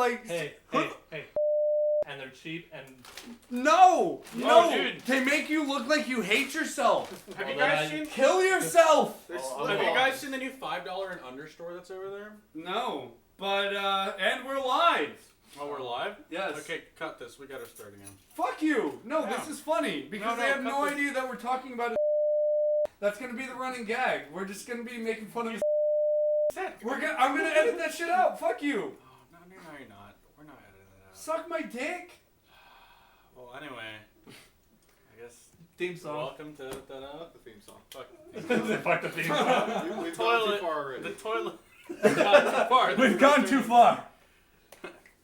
Like, hey. And they're cheap and... No! Dude. They make you look like you hate yourself. Have you guys seen? Kill yourself! Have you guys seen the new $5 and under store that's over there? No. But, and we're live. Oh, we're live? Yes. Okay, cut this. We gotta start again. Fuck you! No, Yeah. this is funny because they have cut no this. idea that we're talking about. That's gonna be the running gag. We're just gonna be making fun of. I'm gonna edit that shit out. Fuck you. Oh, no, you're not. We're not editing it out. Suck my dick. Well, anyway, I guess. Theme song. Welcome to the theme song. Fuck. Fuck the theme song. We've gone too far already. The toilet. We've gone too far. We've gone too far.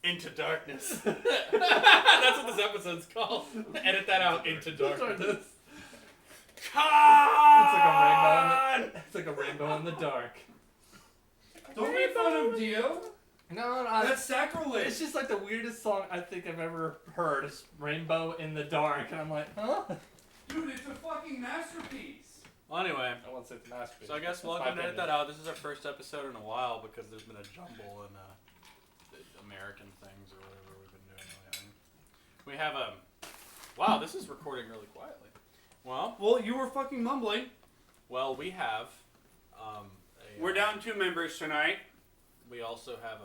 Into darkness. That's what this episode's called. Edit that out. Into darkness. It's like a rainbow in the dark. Don't make fun of Dio. No, That's sacrilege. it's just like the weirdest song I think I've ever heard. It's Rainbow in the Dark, and I'm like, huh? Dude, it's a fucking masterpiece. Well, anyway, I won't say it's a masterpiece. so I guess welcome to edit that out. This is our first episode in a while because there's been a jumble in the American things or whatever we've been doing lately. We have wow, this is recording really quietly. Well, you were fucking mumbling. Well, we have We're down 2 members tonight. We also have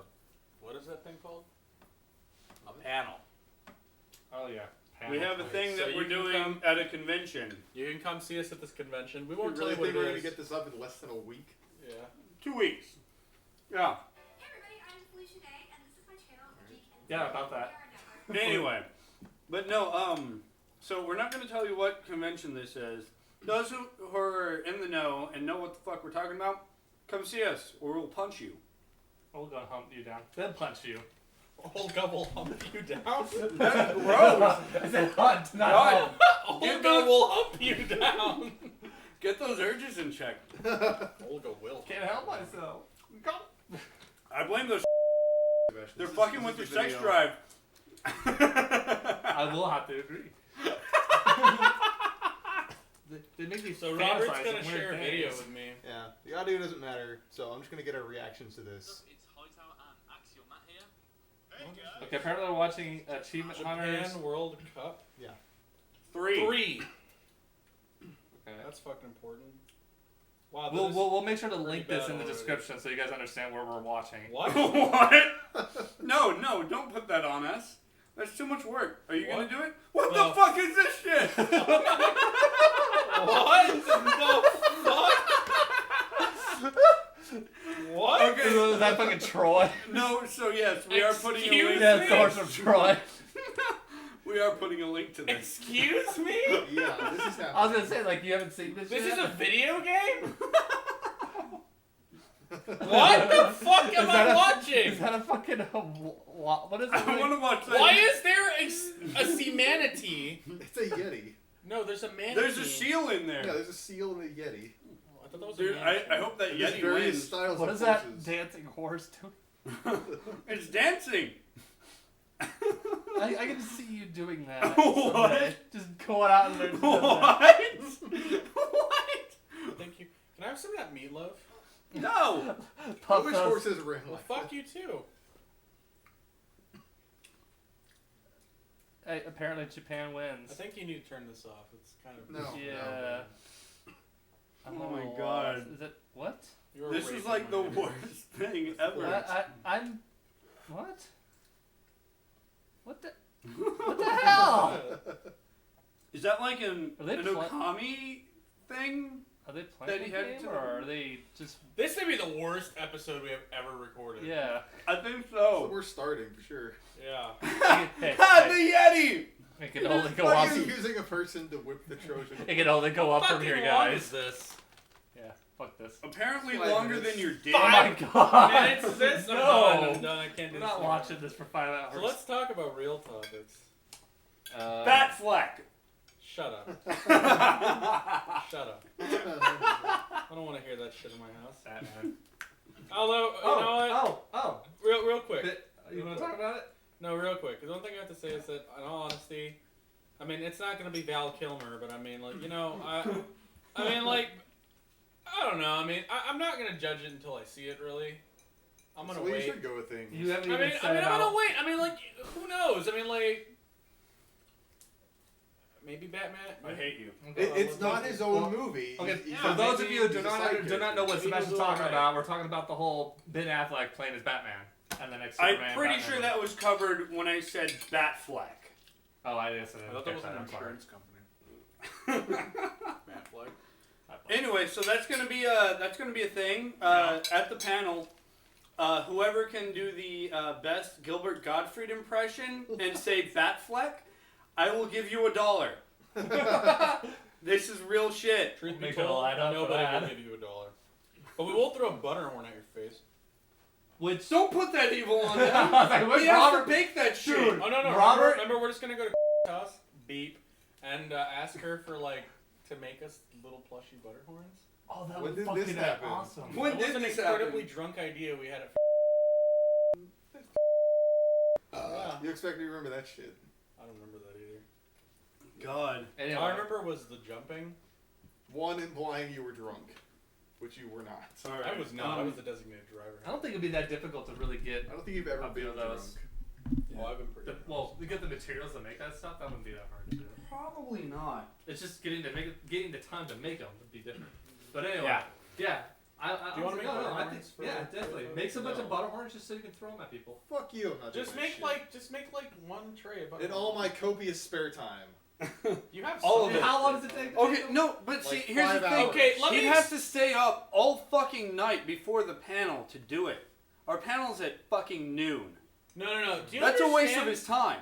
what is that thing called? A panel. Oh yeah. We have a thing So that you we're can doing come- at a convention. You can come see us at this convention. We We won't tell really you what think it we're going is. to get this up in less than a week? Yeah. 2 weeks. Yeah. Hey everybody, I'm Felicia Day, and this is my channel, Geek and Yeah, about that. Anyway, but no, so we're not going to tell you what convention this is. Those who are in the know and know what the fuck we're talking about, come see us or we'll punch you. We'll go hump you down. Then punch you. Olga will hump you down. That's gross. I said hunt, not God. hump. Olga will hump you down. Get those urges in check. Olga will. Can't help myself. Go. I blame those. They're This is- fucking this with is their a sex video. drive. I will have to agree. They make me So fantasize Robert's some gonna weird share a things. video with me. Yeah, the audio doesn't matter, so I'm just going to get our reactions to this. It's Hightower and Axial Matt here. Okay, apparently we're watching Achievement Hunters. Japan World Cup. 3. 3. Okay. That's fucking important. Wow. We'll make sure to pretty link this bad in the already. description so you guys understand where we're watching. What? What? No, don't put that on us. That's too much work. Are you What? gonna do it? What No. the fuck is this shit? What the fuck? What? Okay. Is that fucking Troy? No, so yes, we are putting a Excuse link. Yeah, it's the horse of Troy. We are putting a link to this. Excuse me? Yeah, this is I was happening. gonna say, like, you haven't seen this This yet? is a video game? What the fuck am I Is watching? that a fucking... what is it? I want to watch that. Why is there a sea manatee? It's a Yeti. No, there's a manatee. There's a seal in Yeah, there. there's a seal and a Yeti. I thought that was Dude, a manatee. I hope that And there's Yeti various wins. styles What of is that horses. dancing horse doing? It's dancing. I can see you doing that. What? someday. Just going out and learning. What? What? Thank you. Can I have some of that meatloaf? No. Puff Which those- horses ran Well, like fuck you too. Hey, apparently Japan wins. I think you need to turn this off. It's kind of... No. Yeah. Oh my God. Is it what? You're This is raping like my the video. worst thing ever. I'm. What? What the? What the hell? Is that like an Are they Okami thing? Are they That playing he the had game to- or are they just? This may be the worst episode we have ever recorded. Yeah. I think So so. we're starting for sure. Yeah. Hey, Ah, hey, the Yeti! it can only go Why up. are you using a person to whip the Trojan? It can only go up from Fucking here, long guys. is this? Yeah. Fuck this. Apparently 5 longer minutes. than your dick. Oh my god. Minutes is this? I'm No. done. I'm done. I can't do We're this not anymore. watching this for 5 hours. So let's talk about real topics. Batfleck. Shut up. Shut up. I don't want to hear that shit in my house. Batman. Although, you know what? Oh. Real quick. You want to talk about it? No, real quick. The one thing I have to say is that, in all honesty, I mean, it's not going to be Val Kilmer, but I mean, like, you know, I mean, like, I don't know. I mean, I'm not going to judge it until I see it, really. I'm That's gonna the way wait. you should go with things. You haven't I even mean, said I'm how- gonna wait. I mean, like, who knows? I mean, like, maybe Batman. I hate you. It's not his own movie. Okay, He's for not those of making- you who he's do a side not know what Maybe Sebastian's he'll do talking alright. about, we're talking about the whole Ben Affleck playing as Batman and the next I'm Superman. pretty Batman sure movie. that was covered when I said Batfleck. Oh, I guess I I didn't thought that catch was that. an I'm sorry. insurance company. Batfleck. Anyway, so that's gonna be a thing at the panel. Whoever can do the best Gilbert Gottfried impression and say Batfleck, I will give you $1. This is real shit. Truth be Make it a told, line up for nobody that. will give you $1. But we will throw a butter horn at your face. Which Don't put that evil on them. I was like, where's He has to Robert? bake that shit. Dude. Oh no, Robert- Remember, we're just gonna go to house, beep, and ask her for to make us little plushy butter horns. Oh, that When was did fucking this happen? awesome. When That did was an this incredibly happen? drunk idea we had at. Yeah. You expect me to remember that shit? I don't remember that either. God. Anyway, All I remember was the jumping. One, implying you were drunk, which you were not. All I right. was not. I was the designated driver. I don't think it'd be that difficult to really get. I don't think you've ever A few been of drunk. those. Well, I've been pretty. To get the materials to make that stuff, that wouldn't be that hard to do. Probably not. It's just getting the time to make them would be different. But anyway, Yeah. yeah. Do you wanna make butter I think, horns for- yeah, definitely. for- Make a bunch no. of butter horns just so you can throw them at people. Fuck you, I'm not doing Just that make shit. one tray of butter. In all my copious spare time. You have all some of it. How long does it take? to Okay, make them? no, but see, Like here's the 5 thing. hours. Okay, let He'd me. have to stay up all fucking night before the panel to do it. Our panel's at fucking noon. No. Do you That's a waste of understand- his time.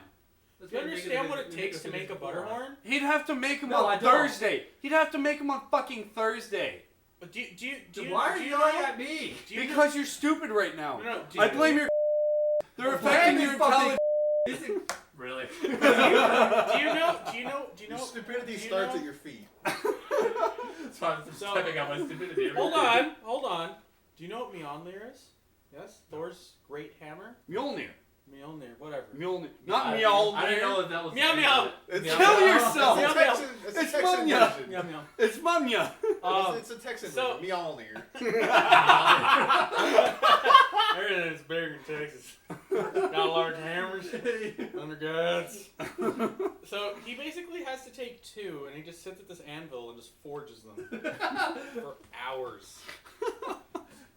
That's Do you why make understand what it make takes to make a butter horn? He'd have to make them No, I on don't. Thursday. He'd have to make them on fucking Thursday. But do you Why are do you you yelling know? at me? Do you Because you're stupid right now. No, do I you- blame your. They're Well, affecting blame your your fucking- intelligence. Really? Do you know? Your stupidity do you starts know- at your feet. So I'm just So- stepping out my stupidity. Hold on. Do you know what Mjolnir is? Yes, Thor's great hammer. Mjolnir. Mjolnir, whatever. Mjolnir. Not I Mjolnir. didn't know if that was. Meow, meow. It's Kill yourself! It's a Meow, meow. Texan, it's a It's Texan Mumya. version. Meow meow. It's Mumya. It's a Texan so- version. Mjolnir. Everything's bigger in Texas. Got large hammers, underguards. So he basically has to take two, and he just sits at this anvil and just forges them for hours.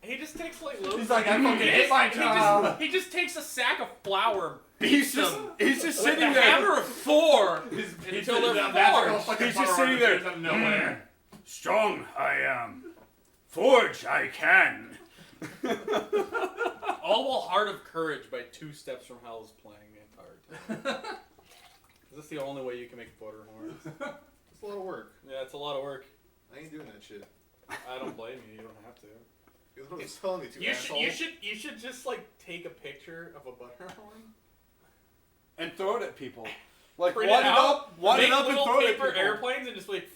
He just takes like loads. He's like, I fucking hit my child. He just takes a sack of flour, He's beats just, them he's just with sitting the there. hammer of Thor He's until they're He's just sitting there. Out of nowhere. Strong I am. Forge I can. All while Heart of Courage by Two Steps from Hell is playing the entire time. That's the only way you can make butter horns. It's a lot of work. Yeah, it's a lot of work. I ain't doing that shit. I don't blame you. You don't have to. You're the one who's telling me to, You should just like take a picture of a butter horn, And throw it at people. Like, print wad it it out, up, wad make it up and little throw it at paper people. airplanes, and just like,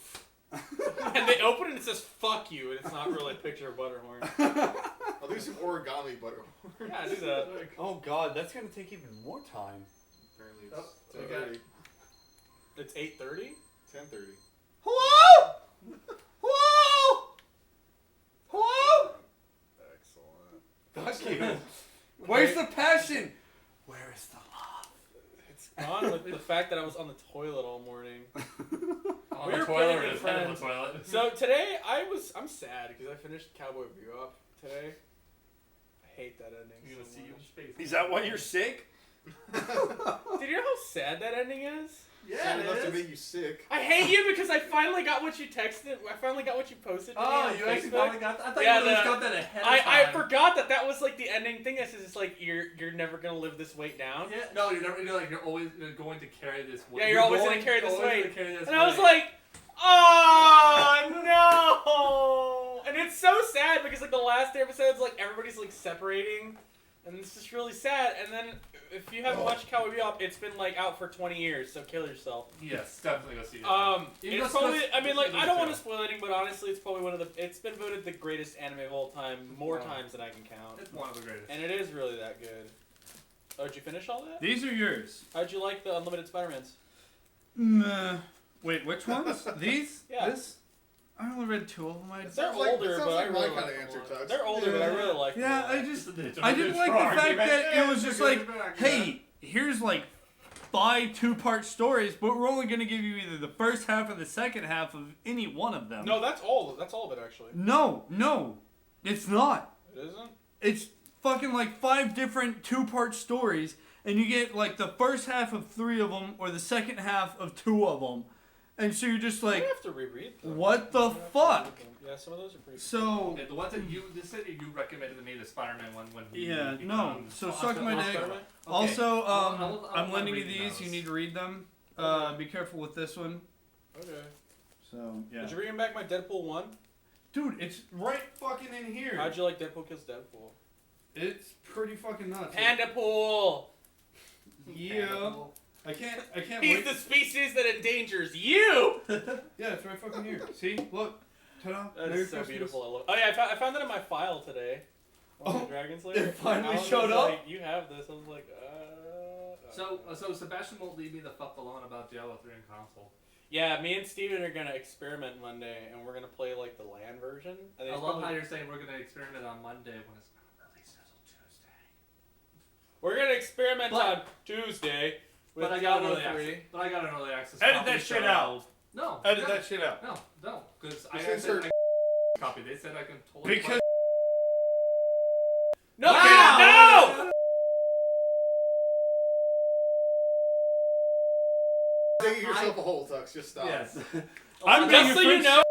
and they open it and it says "fuck you," and it's not really a picture of butter horn. I'll do some origami butter. Yeah, do that. Oh god, that's gonna take even more time. Apparently Oh, it's okay. 10:30. It's 8:30. 10:30. Hello? Hello? Hello? Excellent. Fuck you. Where's the passion? Where is the love? It's gone with the fact that I was on the toilet all morning. On We the were toilet playing or with just on the friends. toilet. So today I'm sad because I finished Cowboy Bebop today. I hate that ending. You're gonna so see you in much. space. Is that why you're sick? Dude, you know how sad that ending is? Yeah, Sad it enough to is. make you sick. I hate you because I finally got what you texted. I finally got what you posted to me Oh, on you actually Facebook. finally got that? I thought Yeah, you always the- got that ahead of I time. forgot that was like the ending thing. That says it's like you're never gonna live this weight down. Yeah, no, you're never. You're always going to carry this weight. Yeah, you're always gonna carry this always weight. gonna carry this And I was weight. like, oh no! And it's so sad because like the last episodes, like everybody's like separating, and it's just really sad. And then if you haven't watched Cowboy Bebop, it's been like out for 20 years, so kill yourself. yes, definitely go see it. Even It's though probably. it's- I mean, like it's I don't too. want to spoil anything, but honestly, it's probably one of the. It's been voted the greatest anime of all time more Wow. times than I can count, It's one of the greatest. and it is really that good. Oh, did you finish all that? These are yours. How'd you like the Unlimited Spider-Mans? Wait, which ones? These? Yeah. This? I only read 2 of them. They're Sounds like- older, it sounds but like I my really kinda like them answer, a lot. Tux. They're older, but I really like them. Yeah, a lot. I didn't like the fact that it was just like, hey, here's like 5 2-part stories, but we're only gonna give you either the first half or the second half of any one of them. No, that's all. That's all of it actually. No, it's not. It isn't. It's fucking like 5 different 2-part stories, and you get like the first half of 3 of them or the second half of 2 of them, and so you're just I like, have to reread them. what the I have to fuck? reread them. Yeah, some of those are pretty. So Okay, the ones that you recommended to me, the Spider-Man one when he yeah, he no. becomes- So I'll suck have my to- dick. Okay. Also, I'll I'm lending you read these. those. You need to read them. Okay. Be careful with this one. Okay. So yeah. Did you bring back my Deadpool 1? Dude, it's right fucking in here. How'd you like Deadpool kills Deadpool? It's pretty fucking nuts. Pandapool! Yeah. I can't He's wait. the species that endangers you! Yeah, it's right fucking here. See? Look. Ta-da. That Merry is so Christmas. beautiful. I love. Oh yeah, I found that in my file today. Oh, Dragon Slayer. it finally I was showed just up? Like, you have this. I was like, So Sebastian won't leave me the fuck alone about Diablo 3 and console. Yeah, me and Steven are gonna experiment Monday, and we're gonna play like the LAN version. And I it's love probably- how you're saying we're gonna experiment on Monday when it's not released until Tuesday. We're gonna experiment But- on Tuesday with But I got an Diablo early 3. access. But I got an early access. Edit copy, that shit so- out. No. Edit no, that shit out. No, don't, because I Just got insert- a copy. They said I can totally. Because No, Wow! no! Digging yourself a hole, Tux. Just stop. Yes. I'm Just getting so a you French- know.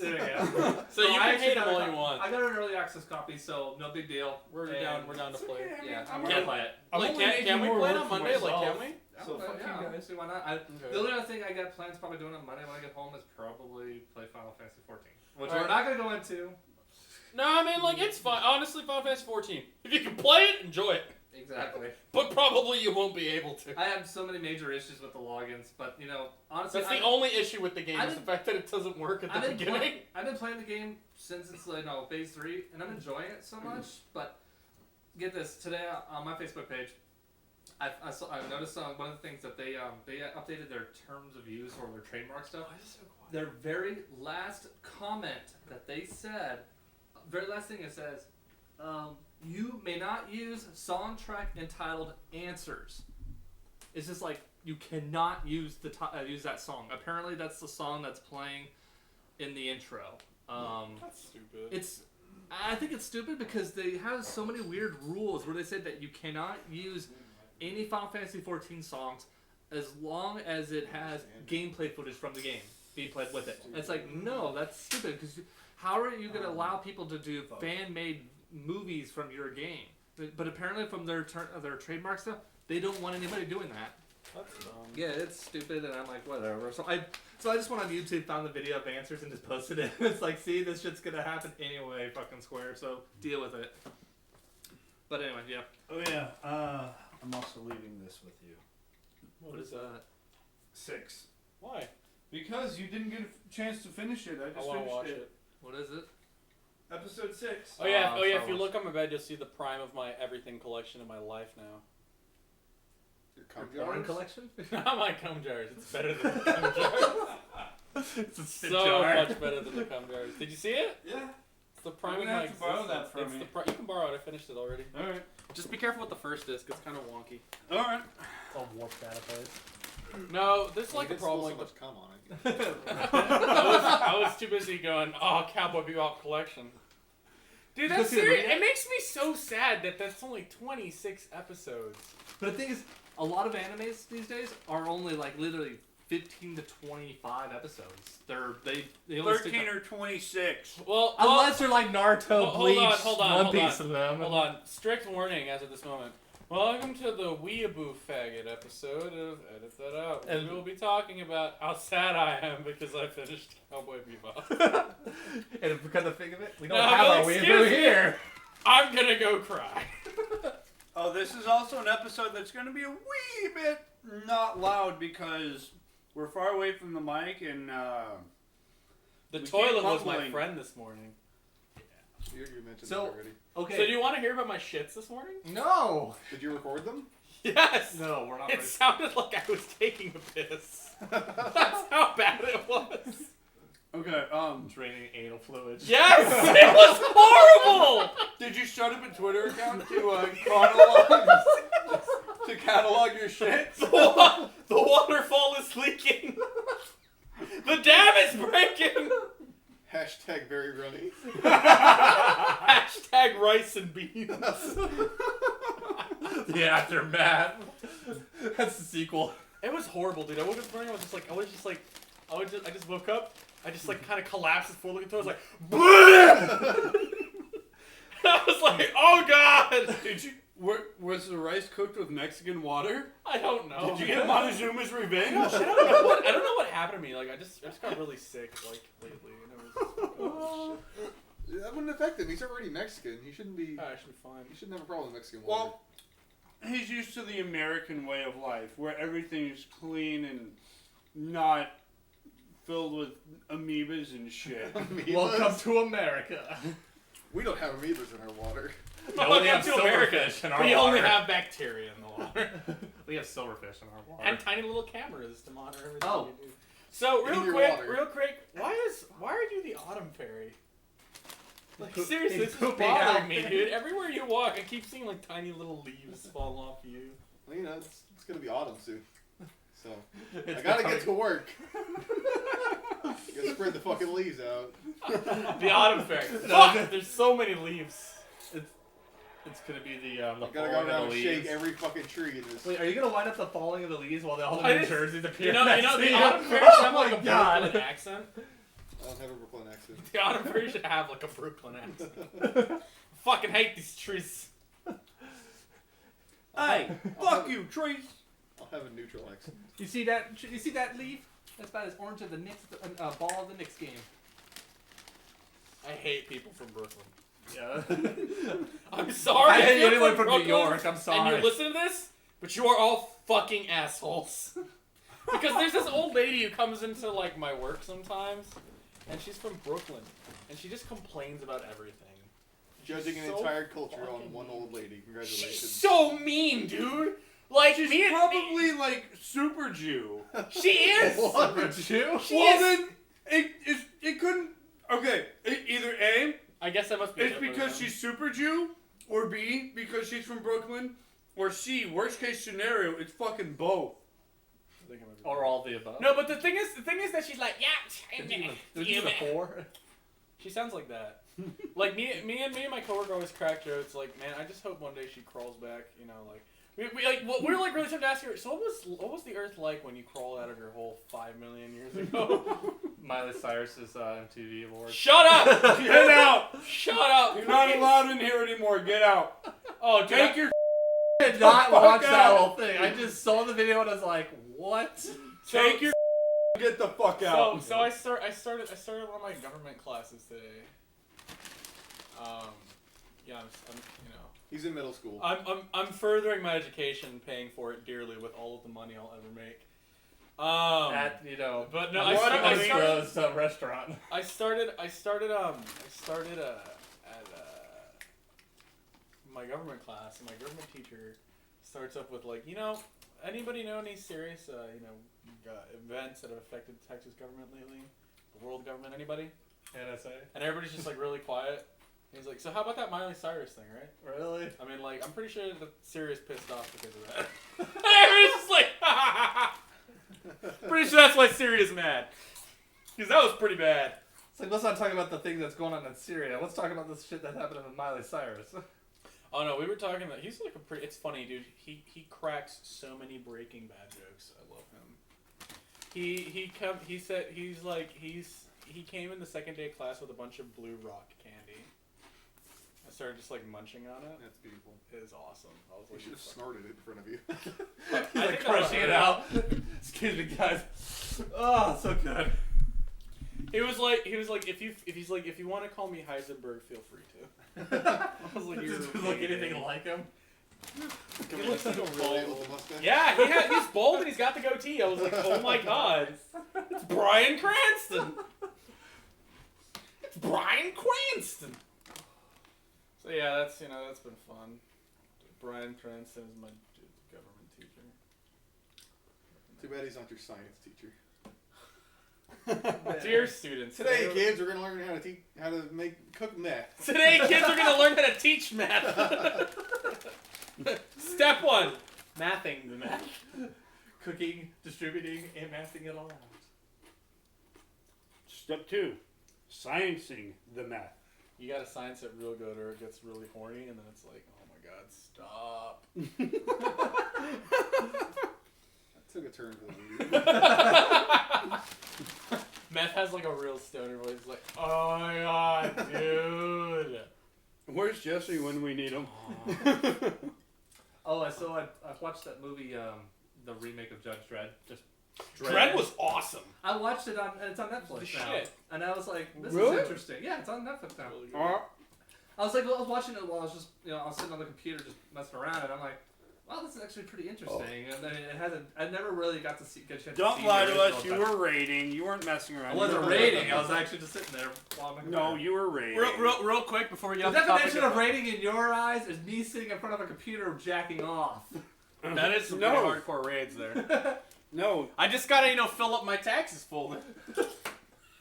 There we go. So you I can actually hate him got a all co- you want. I got an early access copy, so no big deal. We're And- down. We're down to play. Yeah, I'm we're gonna- gonna play it. I'm Like, only can making we more play it work on for Monday? Like, myself. can we? So fuck yeah, you guys. see why not? Okay. The only other thing I got plans probably doing on Monday when I get home is probably play Final Fantasy 14, which Alright. we're not gonna go into. No, I mean like it's fine. Honestly, Final Fantasy 14. If you can play it, enjoy it. Exactly. But probably you won't be able to. I have so many major issues with the logins, but you know, honestly, That's the only issue with the game I've is the been- fact that it doesn't work at the I've beginning. been playing the game since it's phase 3, and I'm enjoying it so much. But get this, today on my Facebook page, I noticed one of the things that they updated their terms of use or their trademark stuff. Their very last comment that they said, very last thing it says, you may not use song track entitled Answers. It's just like you cannot use use that song. Apparently that's the song that's playing in the intro. That's stupid. I think it's stupid because they have so many weird rules where they say that you cannot use any Final Fantasy 14 songs as long as it has gameplay footage from the game being played with it. And it's like, no, that's stupid because how are you going to allow people to do fan-made movies from your game? But apparently from their trademark stuff, they don't want anybody doing that. That's dumb. Yeah, it's stupid, and I'm like, whatever. So I just went on YouTube, found the video of Answers, and just posted it. It's like, see, this shit's gonna happen anyway, fucking Square. So deal with it. But anyway, yeah. Oh yeah. I'm also leaving this with you. What is that? 6. Why? Because you didn't get a chance to finish it. I I just want to finished watch it. it. What is it? Episode 6. Oh yeah, Star If you Wars. look on my bed, you'll see the prime of my everything collection in my life now. Your cum Your porn jars? collection? Not my cum jars. It's better than the cum jars. It's a spit So jar. much better than the cum jars. Did you see it? Yeah. It's the prime I'm of gonna my have to borrow existence. that from It's me. you can borrow it. I finished it already. All right. Just be careful with the first disc. It's kind of wonky. All right. It's all warped database. No, this is Well, like you a did spill problem. so Like much cum on it. I was too busy going, oh, Cowboy Bebop collection. Dude, that's Let's see the serious. video. It makes me so sad that that's only 26 episodes. But the thing is, a lot of animes these days are only like literally 15 to 25 episodes. They only stick 13 or 26. Well, unless they're like Naruto, hold on, Bleach, hold on, One hold Piece on. of them. Hold on. Strict warning as of this moment. Welcome to the Weeaboo Faggot episode of Edit That Out. And- We will be talking about how sad I am because I finished Cowboy Bebop. And because of the thing of it, we don't No, have but our excuse weeaboo me. here. I'm gonna go cry. Oh, this is also an episode that's going to be a wee bit not loud because we're far away from the mic and The We toilet keep was my mumbling. friend this morning. You mentioned So- that already. Okay. So do you want to hear about my shits this morning? No. Did you record them? Yes! No, we're not. It sounded like I was taking a piss. That's how bad it was. Okay. Draining anal fluids. Yes, it was horrible. Did you start up a Twitter account to catalog your shit? The waterfall is leaking. The dam is breaking. Hashtag very runny. Hashtag rice and beans. The aftermath. That's the sequel. It was horrible, dude. I woke up this morning. I just woke up. I just like kind of collapsed before looking through. I was like, I was like, oh god. Did you? Was the rice cooked with Mexican water? I don't know. Did you get Montezuma's revenge? I don't know what happened to me. Like I just got really sick like lately. And it was, That wouldn't affect him. He's already Mexican. He shouldn't be. I should be fine. He shouldn't have a problem with Mexican water. Well, he's used to the American way of life, where everything is clean and not filled with amoebas and shit. Welcome to America. We don't have amoebas in our water. We only have to America. silverfish in our We water. only have bacteria in the water. We have silverfish in our water. And tiny little cameras to monitor everything Oh. you do. So In your water. real quick, why are you the autumn fairy? Like seriously, He's this is pooping bothering out. me, dude. Everywhere you walk, I keep seeing like tiny little leaves fall off you. Well, you know, it's gonna be autumn soon. So It's I gotta becoming- get to work. Gotta spread the fucking leaves out. The autumn fairy. No, Fuck! There's so many leaves. It's gonna be the I gotta go falling around of and the shake leaves. every fucking tree in this. Wait, are you gonna wind up the falling of the leaves while all the I New just- Jerseys appear? You know, next the to you? autumn fairy should have Oh like my a God. Brooklyn accent. I don't have a Brooklyn accent. The autumn fairy should have like a Brooklyn accent. Fucking hate these trees. Hey, fuck you, trees. I'll have a neutral accent. You see that? You see that leaf? That's about as orange as the Knicks ball of the Knicks game. I hate people from Brooklyn. Yeah. I'm sorry. I if hate you're anyone from New Brooklyn York. I'm And sorry. you listen to this, but you are all fucking assholes. Because there's this old lady who comes into like my work sometimes, and she's from Brooklyn, and she just complains about everything. Judging an So entire culture on fucking one old lady. Congratulations. She's so mean, dude. Like She's me, probably like super Jew. she is. What? A Jew? She Well, is. then it couldn't. Okay, either A, I guess I must be. it's Hitler because then. she's super Jew, or B, because she's from Brooklyn, or C, worst case scenario, it's fucking both. I think I'm a- Or all the above? No, but the thing is that she's like, yeah. Did you a 4? She sounds like that. Like me and my coworker always crack jokes. Like, man, I just hope one day she crawls back. You know, like we're like really starting to ask her. So what was the Earth like when you crawled out of your hole 5 million years ago? Miley Cyrus's MTV Awards. Shut up! Get out! Shut up! You're not allowed in here anymore. Get out. Oh, dude, Take your I did not fuck watch that out. whole thing. I just saw the video and I was like, what? take your get the fuck out. So I started one of my government classes today. Yeah, I'm you know. He's in middle school. I'm furthering my education, paying for it dearly with all of the money I'll ever make. At, you know, But no, I I started restaurant. I started at my government class, and my government teacher starts up with like, you know, anybody know any serious events that have affected the Texas government lately? The world government, anybody? NSA. And everybody's just like really quiet. He's like, so how about that Miley Cyrus thing, right? Really? I mean, like, I'm pretty sure that Sirius pissed off because of that. And everybody's just like, pretty sure that's why Sirius is mad. Because that was pretty bad. It's like, let's not talk about the thing that's going on in Syria. Let's talk about this shit that happened with Miley Cyrus. Oh no, we were talking about, he's like a pretty, it's funny, dude. He cracks so many Breaking Bad jokes. I love him. He came in the second day of class with a bunch of Blue Rock candy. I started just like munching on it. That's beautiful. It is awesome. I was We like, should have snorted it in front of you. He's I like think crushing it out. Excuse me, guys. Oh, so good. He was like, if you want to call me Heisenberg, feel free to. I was like, Does it look anything like him? He looks like a Really real. with the mustache? Yeah, he's bald and he's got the goatee. I was like, oh my god, it's Bryan Cranston. It's Bryan Cranston. So yeah, that's been fun. Bryan Cranston is my government teacher. Too bad he's not your science teacher. Dear students, Today, kids, we're gonna learn how to cook meth. Today, kids are gonna learn how to teach math. Step 1, mathing the math. Cooking, distributing, and mathing it all out. Step 2, sciencing the math. You gotta science it real good, or it gets really horny, and then it's like, oh my god, stop. That took a turn for the movie. Meth has like a real stoner voice. It's like, oh my god, dude. Where's Jesse when we need him? Oh, I watched that movie, the remake of Judge Dredd. Just Dredd was awesome. I watched it it's on Netflix The now. shit. And I was like, this Really? is interesting. Yeah, it's on Netflix now. Really good. I was like, I was watching it while I was just, I was sitting on the computer just messing around, and I'm like, wow, this is actually pretty interesting. And then I never really got a chance to see Don't the lie to us. original, You but- were rating. You weren't messing around. I wasn't You were rating. I was actually just sitting there while I'm No, you were rating. Real quick before we get The off the topic definition of rating in your eyes is me sitting in front of a computer jacking off. that is some No. pretty hardcore raids there. No. I just gotta, fill up my taxes folder.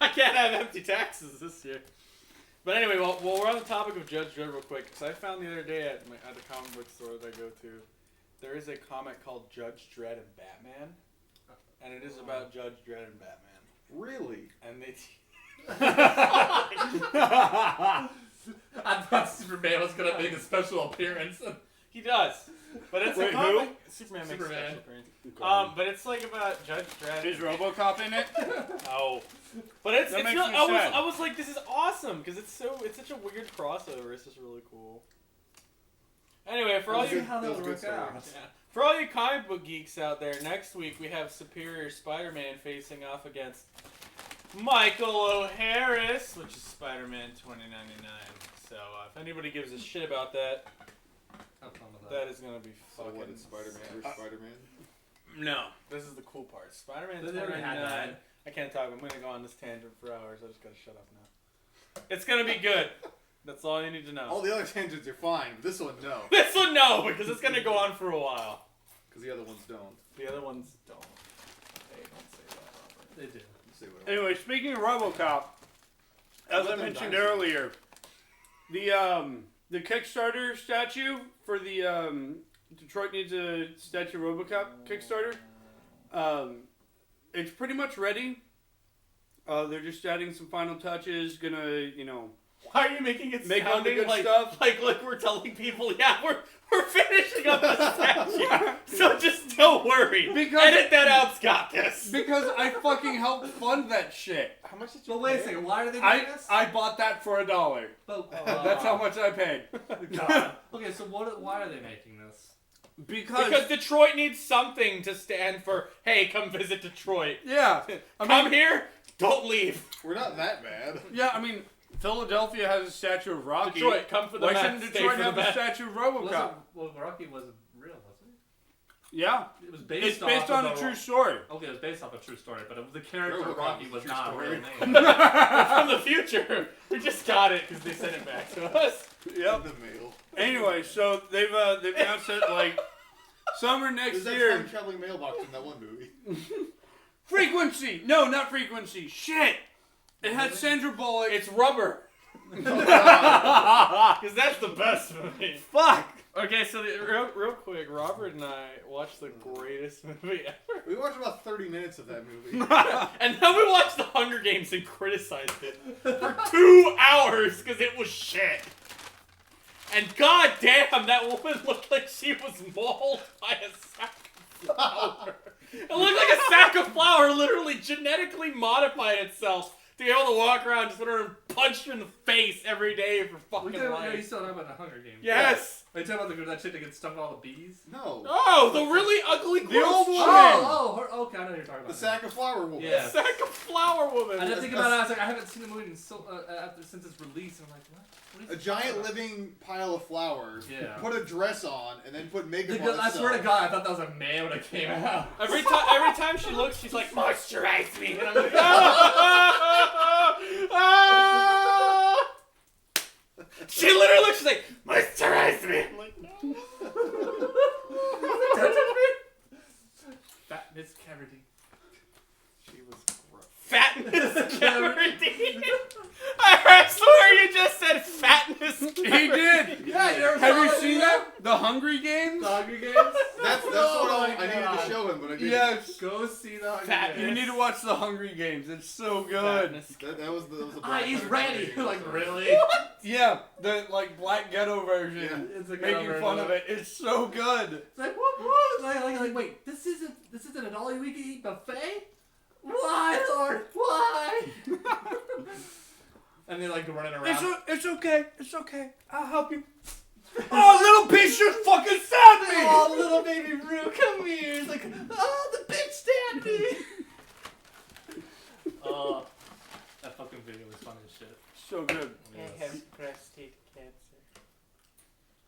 I can't have empty taxes this year. But anyway, well, we're on the topic of Judge Dredd real quick, because I found the other day at the comic book store that I go to, there is a comic called Judge Dredd and Batman, and it is about Judge Dredd and Batman. Really? And they... I thought Superman was going to make a special appearance. He does. But it's Wait, a comic. who? Superman makes a Superman. special appearance. But it's like about Judge Dredd. Is RoboCop in it? No. But it's That makes really, me sad. I was like, this is awesome because it's such a weird crossover. It's just really cool. Anyway, for all That was you good. how that That was would good work story. out. yeah. For all you comic book geeks out there, next week we have Superior Spider-Man facing off against Michael O'Harris, which is Spider-Man 2099. So if anybody gives a shit about that, Have fun with that is gonna be So fucking. what is Spider-Man versus Spider-Man? No, this is the cool part. Spider-Man They already had 2099. that. I can't talk. I'm gonna go on this tangent for hours. I just gotta shut up now. It's gonna be good. That's all you need to know. All the other tangents are fine, but this one, no. This one, no, because it's gonna go on for a while. Because the other ones don't. The other ones don't. Hey, don't say that, Robert. They do. You say whatever. Anyway, speaking of RoboCop, as I Let them mentioned dinosaurs. earlier, the Kickstarter statue for the Detroit Needs a Statue of RoboCop Kickstarter, it's pretty much ready. They're just adding some final touches. Gonna, Why are you making it Make all the sounding good like, stuff. like we're telling people, yeah, we're finishing up the statue, so just don't worry. Because- Edit that out, Scott. This. because I fucking helped fund that shit. How much did you? But wait a pay? second, why are they doing this? I bought that for $1. But, That's how much I paid. God. Okay, so why are they making this? Because Detroit needs something to stand for. Hey, come visit Detroit. yeah, Come here. Don't leave. We're not that bad. yeah. I mean, Philadelphia has a statue of Rocky. Detroit, come for the Why match. shouldn't Stay Detroit for the have a match. statue of RoboCop? Rocky wasn't real, was it? Yeah, It was it's based based on a of true story. Okay, it was based off a true story, but the character RoboCop Rocky is a was true not a story. real name. From the future. We just got it because they sent it back to us. Yep. In the mail. Anyway, so they've announced it like summer next There's that year. time traveling mailbox in that one movie. Frequency! No, not frequency. Shit! It had Sandra Bullock. It's rubber. Oh, Because that's the best movie. Fuck! Okay, so real quick, Robert and I watched the greatest movie ever. we watched about 30 minutes of that movie. And then we watched The Hunger Games and criticized it for 2 hours because it was shit. And god damn, that woman looked like she was mauled by a sack of flour. It looked like a sack of flour literally genetically modified itself to be able to walk around just and punch her in the face every day for fucking You life. still talking about the Hunger Games? Yes! Are you talking about that chick that gets stung by all the bees? No. Oh, the really ugly gross old chick. woman. Okay, I know what you're talking about. The sack of flour woman. Yeah. Sack of flour woman. I didn't think about it. I was like, I haven't seen the movie since its release. And I'm like, what? What A is giant living pile of flour. Yeah. Put a dress on and then put makeup on I itself. swear to God, I thought that was a man when it came out. Every time she looks, she's like, moisturize me. And I'm like, ah, ah. She literally looks, she's like, moisturize me. I'm like, no. Fat Miss Carradine. She was gross. Fat I swear you just said fatness. He did. Yeah, you never Have saw you that seen video? that? The Hungry Games? The Hungry Games? That's Oh what my I needed God. to show him, but I didn't. Yes. Go see the Hungry Fat- Games. You need to watch the Hungry Games. It's so good. That was the Ah, he's ready. Like, really? Yeah, the like black ghetto version. Yeah. It's a good Making version fun of it. It's so good. It's like, what? Like, wait, this isn't an all-you-can-eat buffet? Why, Lord? Why? And they're like running around. It's okay. It's okay. I'll help you. Oh, little bitch just fucking stabbed me! Oh, little baby Rue, come here. It's like, oh, the bitch stabbed me. Oh, that fucking video was funny as shit. So good. Yes. prostate cancer.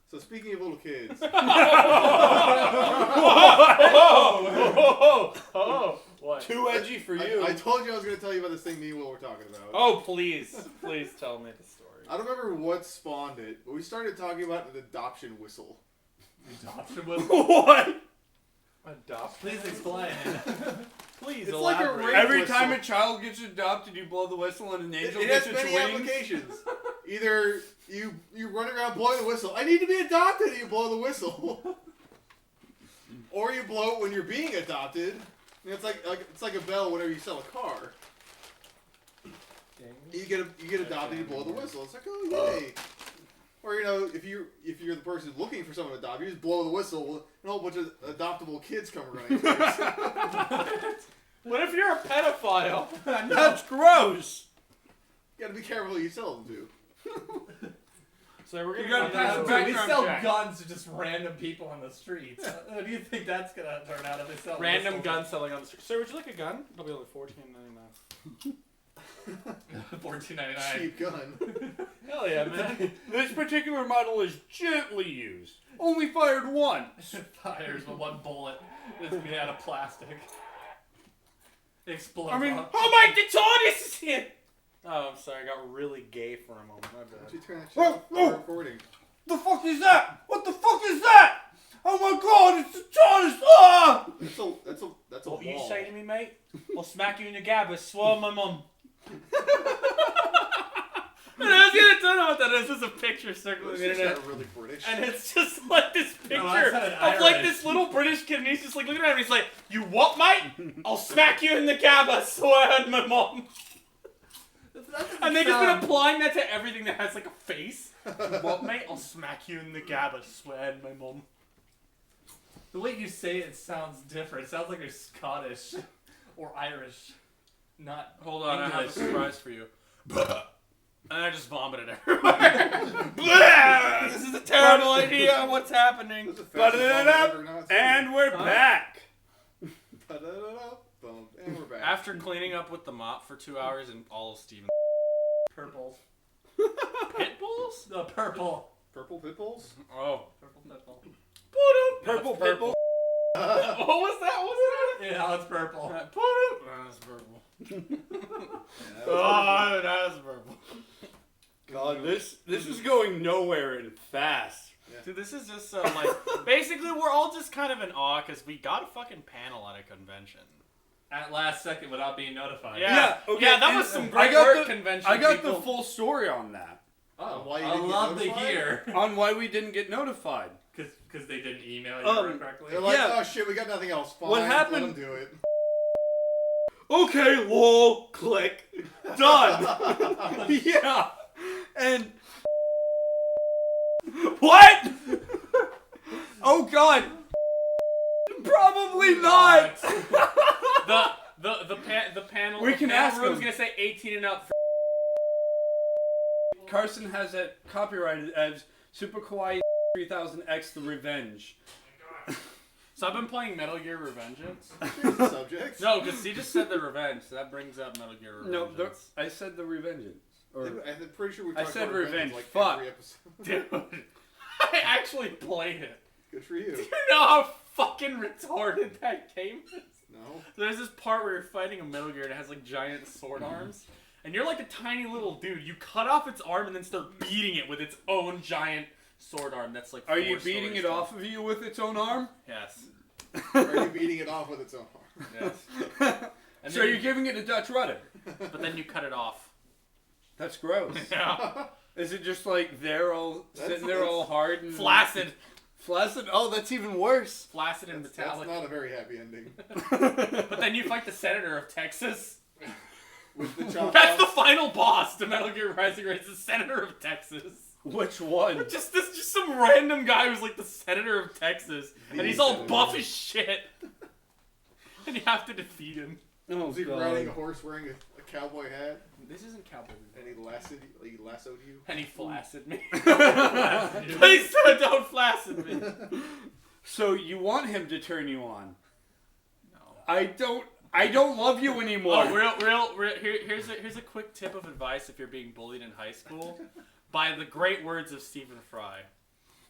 So speaking of little kids, Oh, what? Too edgy for you. I told you I was going to tell you about this thing me and Will were talking about. Oh, please tell me the story. I don't remember what spawned it, but we started talking about an adoption whistle. Adoption was. What? Adoption? Please explain. Please It's like a elaborate. rape Every whistle. time a child gets adopted, you blow the whistle and an angel It gets has its many wings. applications. Either you run around blowing the whistle. I need to be adopted. And you blow the whistle, or you blow it when you're being adopted. And it's like a bell whenever you sell a car. You get adopted. You blow the whistle. It's like, oh yay. Or if you're the person looking for someone to adopt, you just blow the whistle, and a whole bunch of adoptable kids come running. What if you're a pedophile? That's gross. You gotta be careful who you sell them to. So we're You gonna gotta pass Dude, a we background sell check. guns to just random people on the streets. What do you think that's gonna turn out if they sell random whistles? gun selling on the street. Sir, would you like a gun? It'll be only $14.99. $14.99. Cheap gun. Hell yeah, man. This particular model is gently used. Only fired once. Fires with one bullet that's made out of plastic. It explodes. I mean, off. Oh my, the TARDIS is here! Oh, I'm sorry, I got really gay for a moment. My Why don't bad. you turn that shit Whoa, off whoa. for recording? The fuck is that? What the fuck is that? Oh my god, it's the TARDIS! Ah! That's a What wall. you say to me, mate? I'll smack you in the gabba, swear my mum. And I was gonna tell you what that is. There's a picture circling This the is internet. kinda really British. And it's just like this picture that sounded of like Irish. this little British kid, and he's just like looking at him, and he's like, "You what, mate? I'll smack you in the gabba, swear on my mum." And they've just been applying that to everything that has like a face. What, mate? I'll smack you in the gabba, swear on my mum. The way you say it sounds different. It sounds like you're Scottish or Irish. Not Hold on, I have a English. surprise for you. And I just vomited everywhere. Blah! This is a terrible idea. What's happening? This is the fastest one I've ever not seen. And we're back. Ba-da-da-da-bum. And we're back. After cleaning up with the mop for 2 hours and all of Steven's purple. pit bulls? The purple. Purple pit bulls? Oh. Purple purple. Purple, That's purple. What was that? What was Yeah, now it's purple. that? That's purple. Yeah, Oh, that's purple. God, this is going nowhere and fast. Dude, this is just like basically we're all just kind of in awe because we got a fucking panel at a convention. At last second without being notified. Yeah, okay, yeah, that and was some I great got work the- convention. I got people. the full story on that. Oh, Why you I didn't get love to notified? hear. On why we didn't get notified. Because they didn't email you correctly. They're like, Yeah. oh shit, we got nothing else. Fine, What let happened- them do it. Okay, lol, click, done. Yeah, and what? Oh god, probably not. The panel. We the can panel ask room's him. gonna say 18 and up. Carson has it copyrighted as Super Kawaii 3000X The Revenge. So I've been playing Metal Gear Revengeance. Here's the subject. No, because he just said the Revenge, so that brings up Metal Gear Revengeance. No, I said The Revengeance. Or I'm pretty sure we I talked said about revenge. like Fuck. every episode. Dude, I actually played it. Good for you. Do you know how fucking retarded that game is? No. There's this part where you're fighting a Metal Gear and it has like giant sword arms. And you're like a tiny little dude. You cut off its arm and then start beating it with its own giant sword arm that's like are you 4 beating stories it tall. off of you with its own arm? Yes. Are you beating it off with its own arm? Yes. And So then you're giving it a Dutch rudder? but then you cut it off. That's gross. Yeah. Is it just like they're all sitting there all hard and Flaccid. Flaccid? Oh, that's even worse. Flaccid and That's metallic. not a very happy ending. But then you fight the senator of Texas. With the chop That's the offs. final boss to Metal Gear Rising, right? It's the senator of Texas. Which one? Just some random guy who's like the senator of Texas, and he's all senator. buff as shit. And you have to defeat him. Oh, Was he God. riding a horse wearing a cowboy hat? This isn't cowboy. And he lassoed you? And he flaccid me. Please don't flaccid me. So you want him to turn you on? No. I don't love you anymore. Oh, real. Here's a quick tip of advice if you're being bullied in high school, by the great words of Stephen Fry.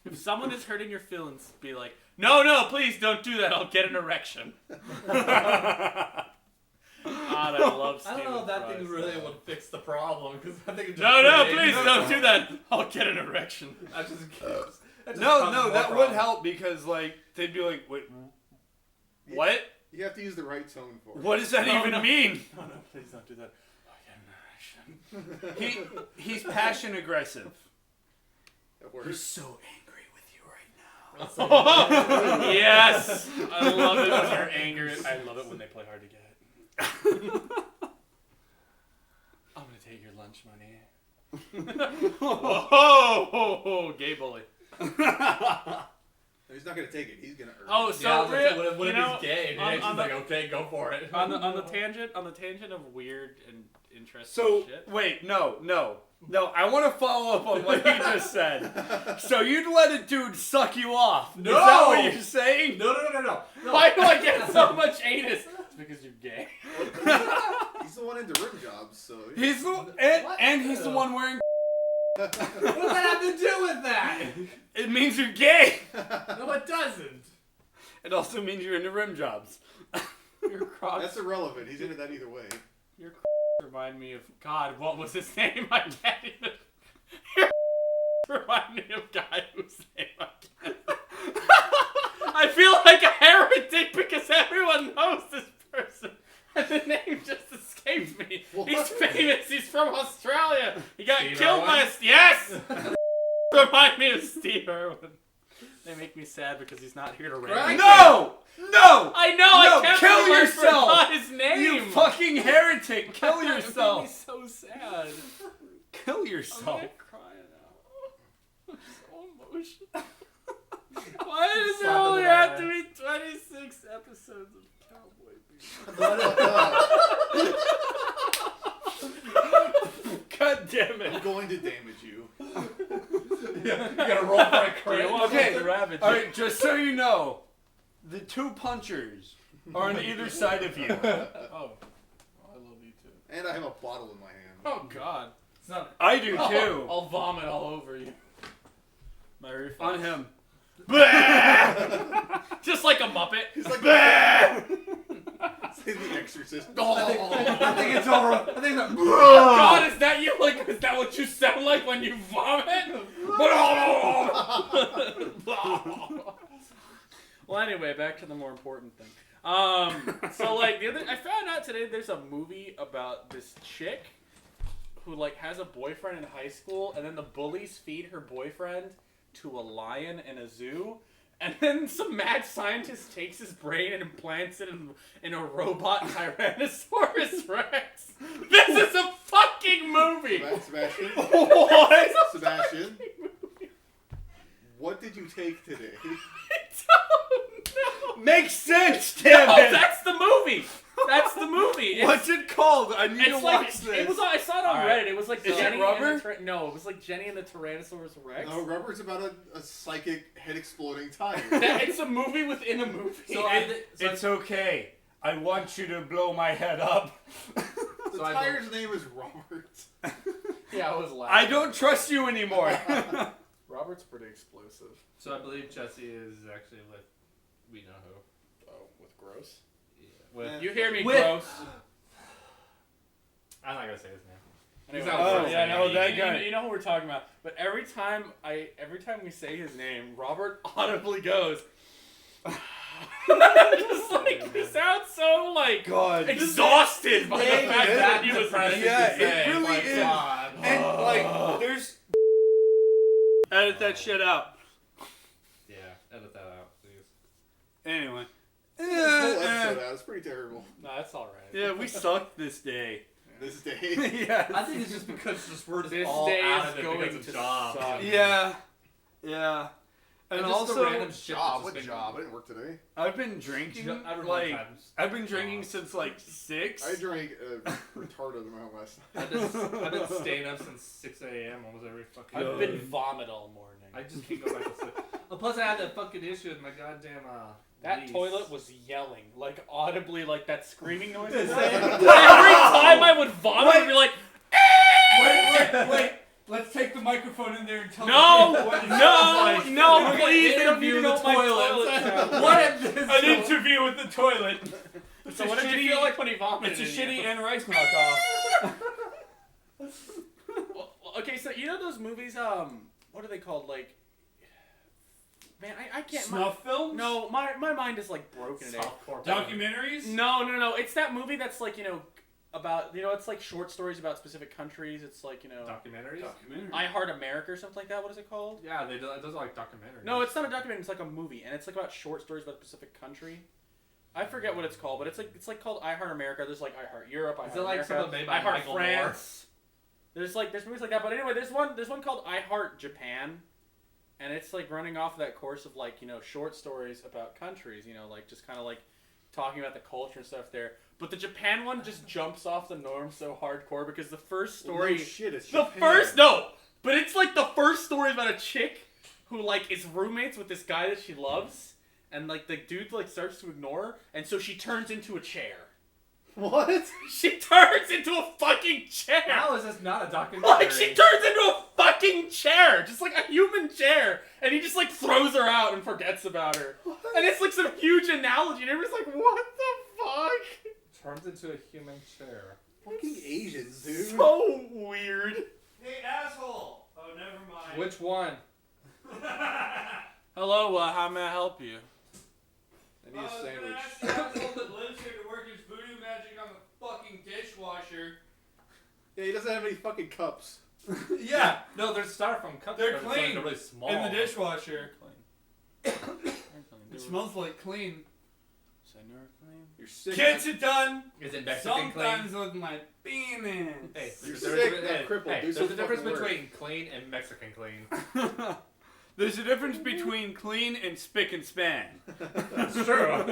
If someone is hurting your feelings, be like, no, please don't do that. I'll get an erection. God, I love Stephen I don't know if that Fry thing so really much. would fix the problem, because I think it just No, creates- please don't do that. I'll get an erection. I just that just No, causes more that would problems. help because like they'd be like, wait, what? You have to use the right tone for it. What does that even mean? No, please don't do that. I'll get an erection. He's passion aggressive. That He's works. so angry with you right now. Yes! I love it when you're angry. I love it when they play hard to get. I'm gonna take your lunch money. Whoa! Gay bully. He's not gonna take it. He's gonna earn Oh, it. so Yeah, I was gonna say, real, what you if know, he's gay? And on- he's on like, the- okay, go for it. on the tangent of weird and interesting So shit. wait, no. I want to follow up on what you just said. So you'd let a dude suck you off? No! Is that what you're saying? No. Why do I get so much anus? It's because you're gay. He's the one into rim jobs, so. He's the and he's the one wearing. What does that have to do with that? It means you're gay. No, it doesn't. It also means you're into rim jobs. Your crocs That's irrelevant. He's into that either way. remind me of God. What was his name? I can't even. Your remind me of a guy whose name I can't. I feel like a heretic because everyone knows this person. And the name just escapes me. What? He's famous. He's from Australia. He got Steve killed by a... Irwin? Yes! Remind me of Steve Irwin. They make me sad because he's not here to rant. Right. No! I know! No, I can't kill believe I yourself! forgot his name! You fucking heretic! Kill It made me yourself! so sad. Kill I'm yourself! gonna cry now. I'm so emotional. Why does there Slap only in the have eye. to be 26 episodes of Cowboy Bebop? God damn I'm it! going to damage you. You gotta roll for a crit. Okay, the rabbit. Alright, just so you know, the two punchers are on either side of you. Oh, I love you too. And I have a bottle in my hand. Oh God. It's not. I do too. I'll vomit all over you. My reflex. On him. Just like a Muppet. He's like say the Exorcist. I think it's over. I think it's God, is that you? Like, is that what you sound like when you vomit? Well, anyway, back to the more important thing. So like I found out today there's a movie about this chick who like has a boyfriend in high school, and then the bullies feed her boyfriend to a lion in a zoo. And then some mad scientist takes his brain and implants it in a robot Tyrannosaurus Rex. This is a fucking movie! Sebastian. What? Sebastian. What did you take today? I don't know. Makes sense, damn No, it! that's the movie! That's the movie! It's, What's it called? I need to it's like, watch this. it was, I saw it on Alright. Reddit. It was like Is it Jenny rubber? and the no, it was like Jenny and the Tyrannosaurus Rex. No, Rubber's about a psychic head exploding tire. It's a movie within a movie. So It's okay. I want you to blow my head up. The So I tire's name is Robert. yeah, I was laughing. I don't trust you anymore. Robert's pretty explosive. So I believe Jesse is actually with we know who. Oh, with gross. With You hear me, With- gross? I'm not gonna say his name. Anyway, He's not Oh, yeah, no, oh, that guy. You know who we're talking about. But every time we say his name, Robert audibly goes. Just like He sounds so like God. exhausted by the Dang, fact it that is he was depressing Yeah, to say. it really Like, is. God. And like, there's. Edit that shit out. Yeah, edit that out, please. Anyway. This whole episode out. It's pretty terrible. No, that's all right. Yeah, we sucked this day. This day. Yeah. I think it's just because we're just This all day out is of it going because of to job. suck. Yeah. Yeah. And just the also, random shit Job? that's What been- job? I didn't work today. I've been drinking. I remember Like, times. I've been drinking since like 6. I drank a retarded amount last night. I've been staying up since 6 a.m. almost every fucking I've day. been vomit all morning. I just can't go back to sleep. Plus, I had that fucking issue with my goddamn That lease. toilet was yelling, like audibly, like that screaming noise. The Every same. time I would vomit, I'd be like, Wait. Let's take the microphone in there and tell no, them what it no, sounds like. no, We're gonna please, they don't need interview to the know what my toilet. toilet sounds. What is this? An interview with the toilet. So what did you feel like when he vomited? It's a in you? shitty Anne Rice knockoff. Well, okay, so you know those movies? What are they called? Like, man, I can't. Snuff films? No, my mind is like broken today. Softcore Documentaries? No. It's that movie that's like about it's like short stories about specific countries. It's like Documentaries? I Heart America or something like that. What is it called? Yeah, those are like documentaries. No, it's not a documentary. It's like a movie, and it's like about short stories about a specific country. I forget what it's called, but it's like called I Heart America. There's like I Heart Europe. I Is Heart it like America, something made by I Heart Michael France. There's movies like that, but anyway, there's one called I Heart Japan, and it's like running off of that course of like short stories about countries. Like just kind of like talking about the culture and stuff there. But the Japan one just jumps off the norm so hardcore because the first story. No shit, it's The Japan. but it's like the first story about a chick who like is roommates with this guy that she loves, and like the dude like starts to ignore her, and so she turns into a chair. What? She turns into a fucking chair. How is this not a documentary? Like she turns into a fucking chair, just like a human chair, and he just like throws her out and forgets about her. What? And it's like some huge analogy, and everybody's like, "What the fuck?" Turns into a human chair. Fucking Asians, dude. So weird. Hey, asshole! Oh, never mind. Which one? Hello, how may I help you? I need a sandwich. Ask the asshole that lives here to work his voodoo magic on the fucking dishwasher. Yeah, he doesn't have any fucking cups. Yeah, No, there's styrofoam cups. They're but it's clean like really small. in the dishwasher. It It smells like clean. Senor clean? You're sick. Gets it done. Is it Mexican Sometimes clean? with my penis. Hey, You're there's sick, a- not hey, crippled. hey, Do there's some a difference fucking work. between clean and Mexican clean. There's a difference between clean and spick and span. That's true.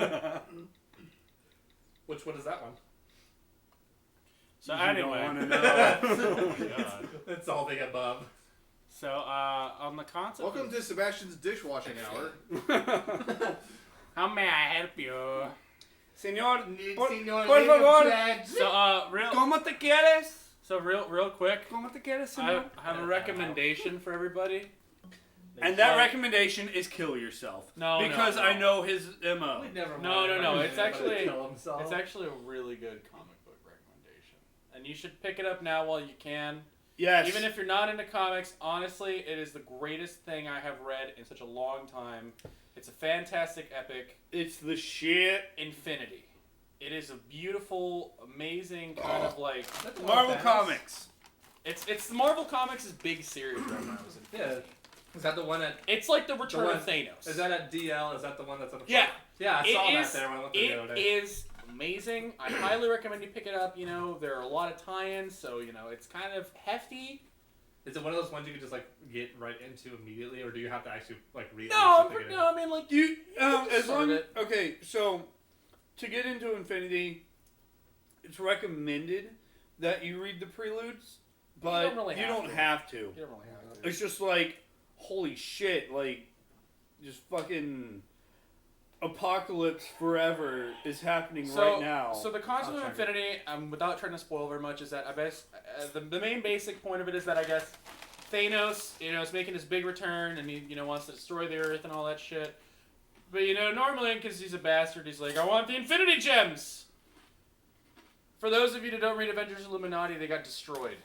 Which one is that one? So You anyway. don't wanna know. Oh my god. It's all the above. So, on the concept Welcome of, to Sebastian's dishwashing hour. how may I help you? Señor, por favor. So, ¿Cómo te quieres? Real quick, ¿Cómo te quieres, I señor? have a recommendation for everybody. And that recommendation is kill yourself. No, because no. I know his MO. We'd never No, want no, no, anybody it's to actually- kill himself. It's actually a really good comic book recommendation, and you should pick it up now while you can. Yes. Even if you're not into comics, honestly, it is the greatest thing I have read in such a long time. It's a fantastic epic. it's the shit. Infinity. It is a beautiful, amazing kind of like That's all Marvel Thanos. Comics. it's Marvel Comics' big series right now. Is Infinity. Yeah. Is that the one at? It's like the Return one- of Thanos. Is that at DL? Is that the one that's on the? Yeah. front? Yeah, I It saw is- that there when I went there the other It day. is amazing. I highly recommend you pick it up. There are a lot of tie-ins, so it's kind of hefty. Is it one of those ones you can just like get right into immediately, or do you have to actually like read? No, it no, I mean like You as Start long it. okay. So to get into Infinity, it's recommended that you read the preludes, but don't really you have don't to. have to. You don't really have to. It's just like, holy shit, like, just fucking apocalypse forever is happening right now. So the concept of I'll check it. Infinity, without trying to spoil very much, is that I guess the main basic point of it is that I guess Thanos, is making his big return and he, wants to destroy the Earth and all that shit. But normally because he's a bastard, he's like, I want the Infinity Gems. For those of you that don't read Avengers Illuminati, they got destroyed.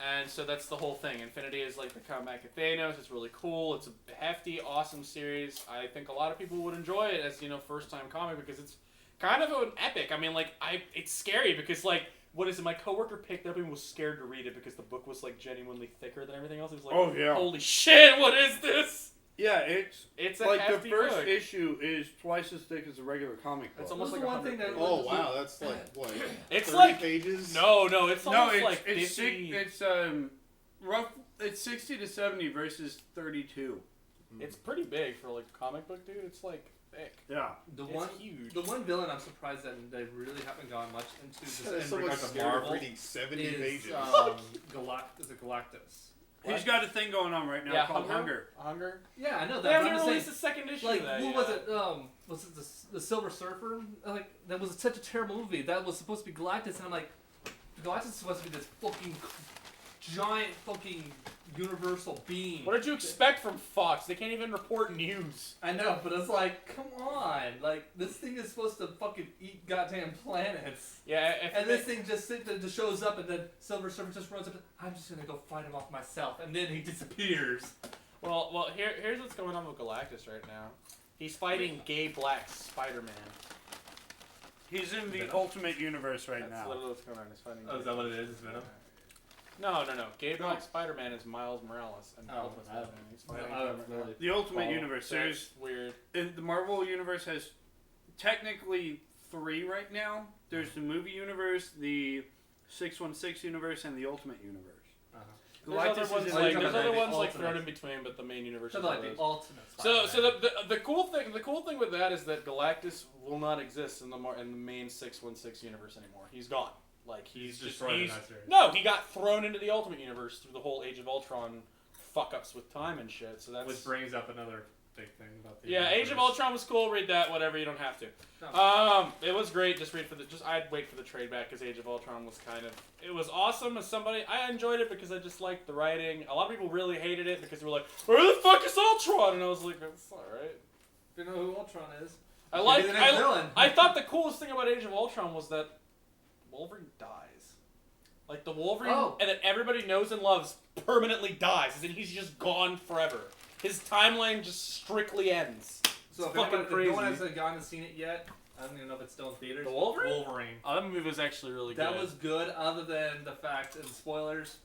And so that's the whole thing. Infinity is like the comeback of Thanos. It's really cool. It's a hefty, awesome series. I think a lot of people would enjoy it as, first-time comic because it's kind of an epic. I mean, like, it's scary because, like, what is it? My coworker picked it up and was scared to read it because the book was, like, genuinely thicker than everything else. He was like, Oh, yeah. holy shit, what is this? Yeah, It's a like the hefty first book. issue is twice as thick as a regular comic book. It's almost What's like the one thing 100 that- Oh wow, that's like what? It's 30 like pages. no, it's No, almost it's like it's 50. it's rough. It's 60 to 70 versus 32. It's pretty big for like a comic book, dude. It's like thick. Yeah. It's huge. The one villain I'm surprised that they really haven't gone much into this There's in so much regards to scared of Marvel reading 70 is pages. is it Galactus? He's got a thing going on right now Yeah, called Hunger. Yeah, I know They that. haven't but I'm just released saying, the second issue like, of that. what was it? Was it the Silver Surfer? Like, that was such a terrible movie. That was supposed to be Galactus, and I'm like, Galactus is supposed to be this fucking giant fucking universal being. What did you expect from Fox? They can't even report news. I know, but it's like, come on, like this thing is supposed to fucking eat goddamn planets. Yeah, if And they- this thing just shows up, and then Silver Surfer just runs up. And, I'm just gonna go fight him off myself, and then he disappears. Well, here's what's going on with Galactus right now. He's fighting gay black Spider-Man. He's in the Venom? Ultimate Universe right That's now. literally what's going on. He's fighting. Oh, is that what it is? It's Venom. No. Gay No. black Spider-Man is Miles Morales, and Oh, Ultimate I- Spider-Man. He's fighting. I don't really- The Ultimate Oh, Universe. that's There's weird. in the Marvel Universe has technically 3 right now. There's the movie universe, the 616 universe, and the Ultimate Universe. There's Galactus other is ones in like the- there's other the ones like Ultimate. thrown in between, but the main universe. Something like the is ultimate. So Spider-Man. the cool thing with that is that Galactus will not exist in the main 616 universe anymore. He's gone. Like he's destroyed in that series. no, he got thrown into the Ultimate Universe through the whole Age of Ultron fuck ups with time and shit. So that's Which brings up another big thing about the yeah. universe. Age of Ultron was cool. Read that. Whatever. You don't have to. No. It was great. I'd wait for the trade back because Age of Ultron was it was awesome as somebody. I enjoyed it because I just liked the writing. A lot of people really hated it because they were like, "Where the fuck is Ultron?" And I was like, "That's all right." Do you know who Ultron is? I the next villain. I thought the coolest thing about Age of Ultron was that Wolverine dies. Like the Wolverine and that everybody knows and loves permanently dies, and then he's just gone forever. His timeline just strictly ends. So It's if fucking no one crazy. has gone and seen it yet, I don't even know if it's still in theaters. The Wolverine? Wolverine. Oh, that movie was actually really good. That was good, other than the fact, and spoilers,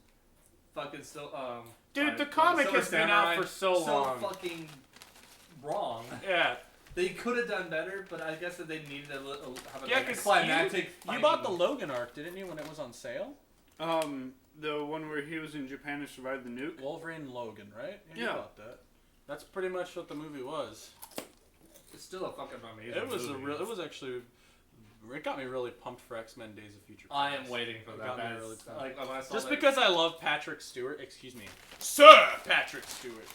fucking still, Dude, the sorry, comic Silver has been out Samurai, for so long. fucking wrong. Yeah. They could have done better, but I guess that they needed a little, have a, Yeah, like, a 'cause climactic You bought the Logan arc, didn't you, when it was on sale? The one where he was in Japan and survived the nuke. Wolverine Logan, right? You Yeah. bought that. That's pretty much what the movie was. It's still a fucking amazing It was movie. it was actually. It got me really pumped for X-Men: Days of Future Past. I am waiting for It that. got me That's- really pumped. like, when I saw Just that, because I love Patrick Stewart, excuse me, Sir Patrick Stewart.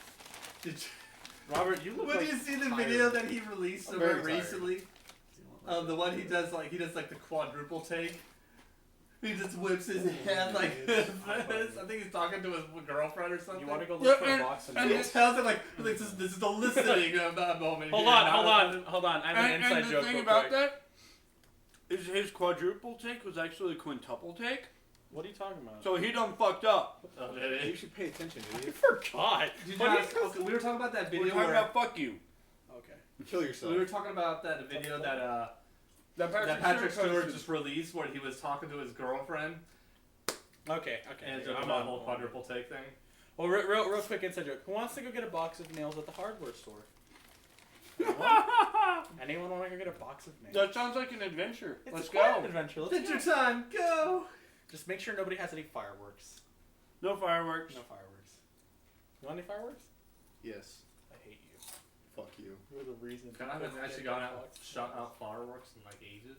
Did you, Robert, you look Would like you see the tired. video that he released I'm of very it tired. recently? The one he does like the quadruple take. He just whips his hand like this. I think he's talking to his girlfriend or something. You want to go Yeah, look for a and- box of and He nails? tells him like this is the listening moment. Hold here. on. I have an inside And the joke. thing real about quick. that is his quadruple take was actually a quintuple take. What are you talking about? So he done fucked up. Oh, did he? You should pay attention, I idiot. forgot. Did you What not- do you- okay, we were talking about that We're video talking where about fuck you. Okay. Kill yourself. we were talking about that video that That Patrick Stewart posted. just released where he was talking to his girlfriend Okay. and I'm joking on. about the whole quadruple take thing. Well, real quick inside joke. Who wants to go get a box of nails at the hardware store? Anyone want to go get a box of nails? That sounds like an adventure. It's Let's quite an go. adventure. Let's Adventure go. time, go! Just make sure nobody has any fireworks. No fireworks. No fireworks. You want any fireworks? Yes. I hate you. Fuck you. You're the reason. I haven't actually gone out shot out fireworks in like ages.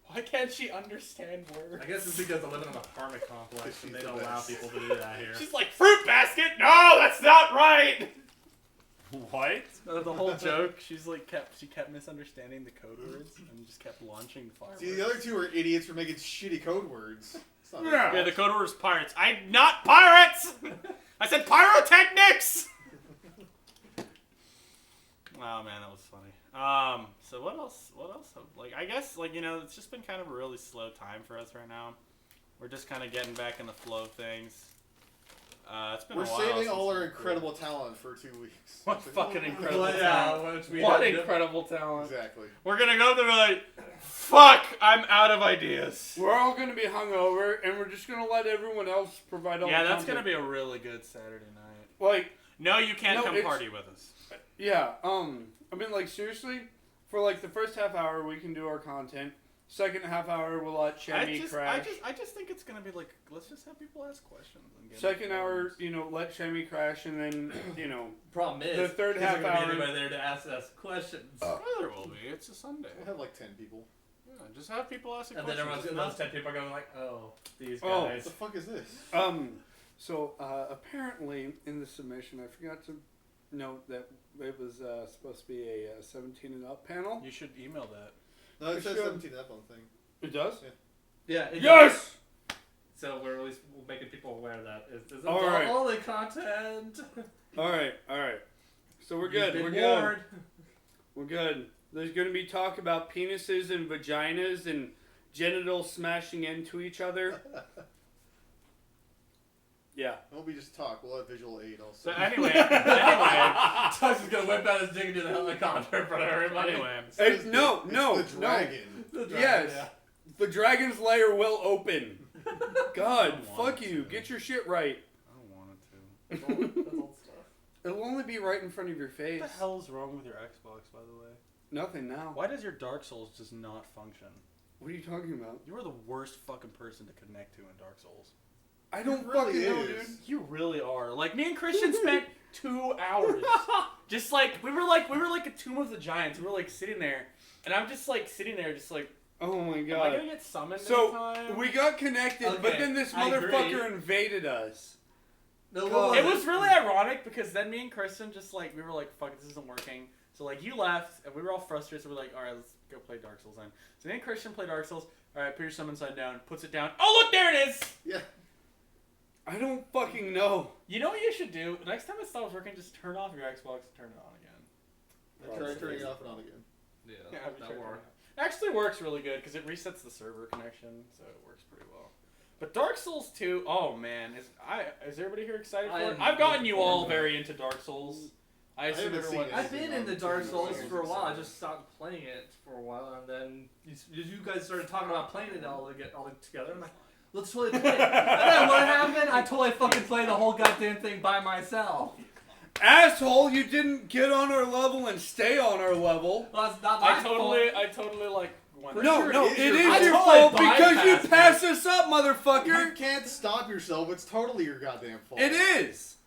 Why can't she understand words? I guess it's because I live in an apartment complex and they She's don't the allow best. people to do that here. She's like, fruit basket? No, that's not right! What? The whole joke, she kept misunderstanding the code words and just kept launching the fireworks. See, the other two are idiots for making shitty code words. It's not Yeah. Yeah, the code word is pirates. I'm not pirates! I said pyrotechnics! Oh man, that was funny. So what else? Like, I guess, like, you know, it's just been kind of a really slow time for us right now. We're just kind of getting back in the flow of things. It's been We're a while saving since all our we- incredible talent for 2 weeks. What fucking incredible Well, talent. which we What had- incredible talent. Exactly. We're gonna go there like, fuck, I'm out of ideas. We're all gonna be hungover, and we're just gonna let everyone else provide all Yeah, the that's content. gonna be a really good Saturday night. Like, No, you can't No, come it's- party with us. yeah, I mean, like, seriously, for, like, the first half hour, we can do our content. Second half hour, we'll let Chemi crash. I just think it's gonna be like, let's just have people ask questions. And get Second hour, informed. you know, let Chemi crash, and then, you know, Problem is, The third isn't half gonna be hour- anybody there to ask us questions. Yeah, there will be. It's a Sunday. We'll have like 10 people. Yeah, just have people ask And questions. then everyone's, It's those not- 10 people are going like, oh, these Oh. What guys. the fuck is this? So, apparently, in the submission, I forgot to note that it was supposed to be a 17 and up panel. You should email that. No, it For says sure. 17 up on the thing. It does? Yeah. it Yes! does. So we're at least making people aware that it's All right. all the content. Alright. So we're You've good. been We're good. warned. We're good. There's going to be talk about penises and vaginas and genitals smashing into each other. Yeah. It won't be just talk. We'll have visual aid So also. anyway, Tux is gonna whip out his dick and do the helicopter in front of everybody. anyway. Hey, It's no. the dragon. The dragon, Yes. yeah. The dragon's lair will open. God, don't want fuck it you. to. Get your shit right. I don't want it to. That's old stuff. It'll only be right in front of your face. What the hell is wrong with your Xbox, by the way? Nothing now. Why does your Dark Souls just not function? What are you talking about? You are the worst fucking person to connect to in Dark Souls. I don't really fucking know, is. dude. You really are. Like, me and Christian spent 2 hours. Just like, we were like a Tomb of the Giants. We were like sitting there. And I'm just like sitting there just like, Oh my am I god. gonna get summoned So, anytime? we got connected, but Okay, then this I motherfucker invaded us. No, God. It was really ironic because then me and Kristen just like, we were like, fuck, this isn't working. So like, you left and we were all frustrated. So we're like, alright, let's go play Dark Souls then. So me and Christian play Dark Souls. Alright, put your summon sign down. Puts it down. Oh, look, there it is! Yeah. I don't fucking know. You know what you should do? Next time it stops working, just turn off your Xbox and turn it on again. Try turning it off and on again. Yeah, Yeah, that worked. It actually works really good because it resets the server connection, so it works pretty well. But Dark Souls 2, oh man, is everybody here excited for it? I've gotten you all very into Dark Souls. I assume haven't seen everyone. it. I've been in the Dark Souls Yeah. for a while. I just stopped playing it for a while, and then you guys started talking about playing it all together. I'm like, let's totally play it. And then what happened? I totally fucking played the whole goddamn thing by myself. Asshole, you didn't get on our level and stay on our level. Well, that's not my I totally like. Went No, sure no, it it is is your your fault. fault I because you totally passed us up, You motherfucker. can't stop yourself. It's totally your goddamn fault. It is.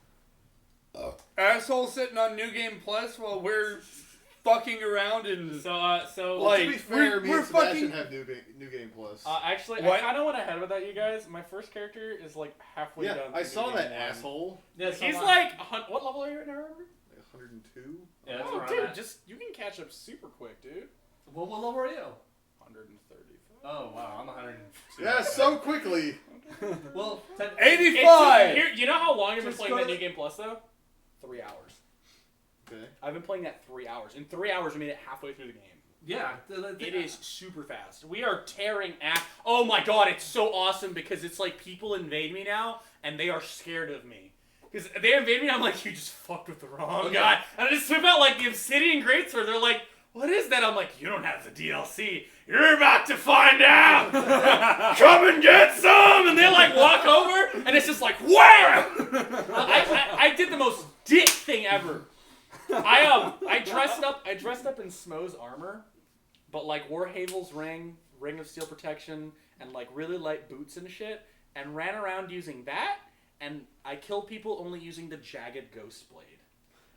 Asshole sitting on New Game Plus while we're fucking around and So Well, like, to be fair, me we're and Sebastian fucking- have New Game Plus. actually, What? I kind of went ahead with that, you guys. My first character is like halfway yeah, done. I through saw New that Game 1. asshole. Yeah, so He's am I. like, what level are you right now? Remember? Like 102. Yeah, that's Oh, where I'm dude, at. just you can catch up super quick, dude. Well, what level are you? 135. Oh wow, I'm 102. Yeah, so quickly. Well, 85. Here, you know how long I've been Just playing go that to New Game Plus though? 3 hours. Okay. I've been playing that 3 hours. In 3 hours, we made it halfway through the game. yeah, It is super fast. We are tearing ass. Oh my god, it's so awesome because it's like people invade me now and they are scared of me. Because they invade me, I'm like, you just fucked with the wrong guy. And I just whip out like the Obsidian Greatsword. They're like, what is that? I'm like, you don't have the DLC. You're about to find out. Come and get some. And they like walk over and it's just like, wham! I did the most dick thing ever. I dressed up in Smo's armor, but like Warhavel's ring of steel protection, and like really light boots and shit, and ran around using that, and I killed people only using the jagged ghost blade.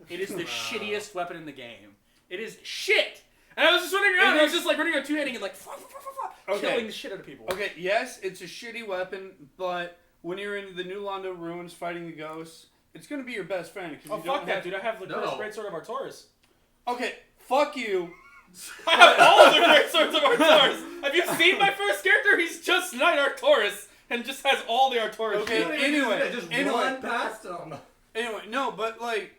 It is the shittiest weapon in the game. It is shit. And I was just running around, and I was just like running around two-handing and like killing the shit out of people. Okay, yes, it's a shitty weapon, but when you're in the New Londo ruins fighting the ghosts, it's gonna be your best friend. Oh you fuck don't that, have... dude! I have the No. great sword of Artoris. Okay, fuck you. I have all of the great swords of Artoris. Have you seen my first character? He's just Knight Artoris and just has all the Artoris. Okay, shit. anyway, just anyway. run past them. Anyway, no, but like,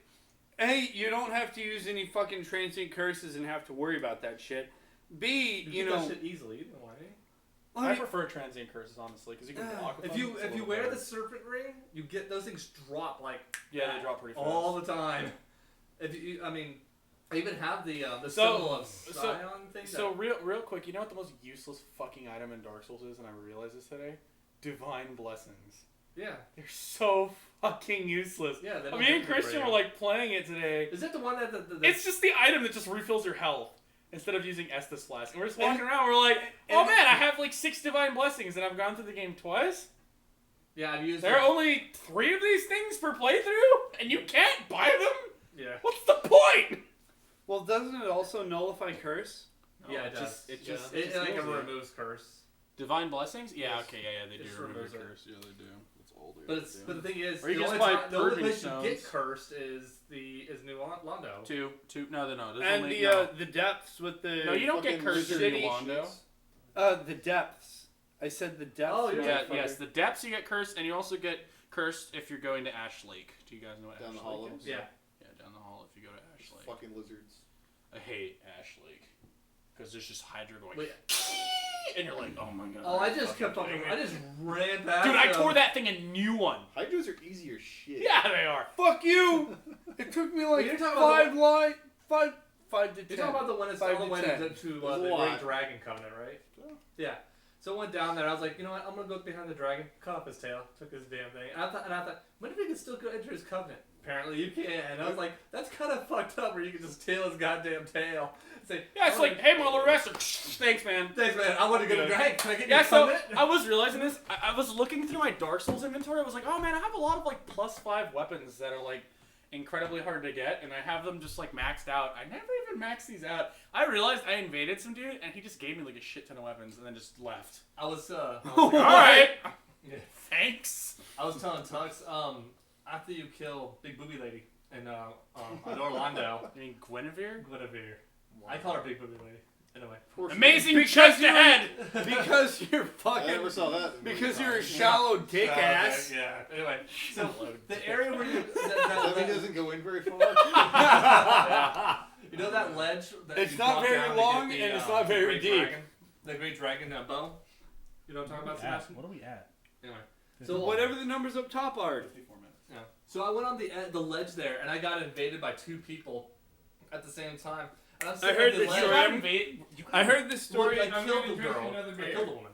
hey, you don't have to use any fucking transient curses and have to worry about that shit. B, you know, that shit easily. You didn't want any. I prefer transient curses, honestly, because you can block with If them, you it's a if you little wear better. the serpent ring, you get those things drop like Yeah, they drop pretty fast. all the time. If you, I mean, I even have the So- symbol of so- Scion thing. So real quick, you know what the most useless fucking item in Dark Souls is, and I realized this today? Divine Blessings. yeah, They're so fucking useless. yeah. They I don't mean, do me and Christian anything were like playing it today. Is it the one that the It's just the item that just refills your health instead of using Estus Flask. And we're just walking around, we're like, oh man, I have like 6 Divine Blessings, and I've gone through the game twice. yeah, I've used There are it. only 3 of these things per playthrough, and you can't buy them? Yeah, What's the point? Well, doesn't it also nullify curse? yeah, it does. It Yeah. just it like heals you. removes curse. Divine Blessings? Yeah, Yes. okay, yeah, they It do just remove removes the it. curse. Yeah, they do. It's old. But the thing is, Or you the just only, buy the only purging place you get stones. cursed is New Londo. Two. No. There's And only, the depths with the No, you don't get fucking cursed in lizard New Londo. the depths. I said the depths. Oh, Yeah, motherfucker. yes, the depths you get cursed, and you also get cursed if you're going to Ash Lake. Do you guys know what Down Ash the Lake hollow? is? Yeah. Yeah, down the hall if you go to Ash Lake. Fucking lizards. I hate Ash Lake. Because there's just Hydra going, Wait. and you're like, oh my god. Oh, I are you just kept kidding fucking. me? I just ran past. Dude, I them. tore that thing a new one. Hydras are easier shit. Yeah, they are. Fuck you! It took me like You're talking about five to You're 10. talking about the one that's 5 all the to way 10. to There's a the lot. Great Dragon Covenant, right? Yeah. So I went down there. I was like, you know what? I'm gonna go behind the dragon, cut off his tail, took his damn thing. And I thought, when if we can still go enter his covenant? Apparently you can. And I was like, that's kind of fucked up, where you can just tail his goddamn tail. Say, Yeah, it's like, hey, Marlo Wrestler. Thanks, man. thanks, man. I want to go to Dragon. Can I get Yeah, your so covenant? I was realizing this. I was looking through my Dark Souls inventory. I was like, oh man, I have a lot of like +5 weapons that are like incredibly hard to get, and I have them just like maxed out. I never even maxed these out. I realized I invaded some dude, and he just gave me like a shit ton of weapons, and then just left. I was like, All right, Yeah. thanks. I was telling Tux, after you kill Big Booby Lady in Orlando, You mean Guinevere? Guinevere. I call her Big Booby Lady. Anyway. Amazing Because chest you're- ahead. Because you're I fucking. never saw that. Because you're a shallow dick Okay, ass. Yeah. Anyway, so the area where you That mean doesn't go in very far. you know that ledge. That It's you not drop very down to get long the, and it's not very Great deep. Dragon, the Great Dragon bow. You know what I'm talking about, Sebastian? What are we at? Anyway. So whatever the numbers up top are. 54 minutes. Yeah. So I went on the ledge there, and I got invaded by 2 people at the same time. And I'm sitting heard on the that ledge. you got got invaded. I heard this Well, story. I I'm killed gonna the drink girl. another I beer. killed the woman.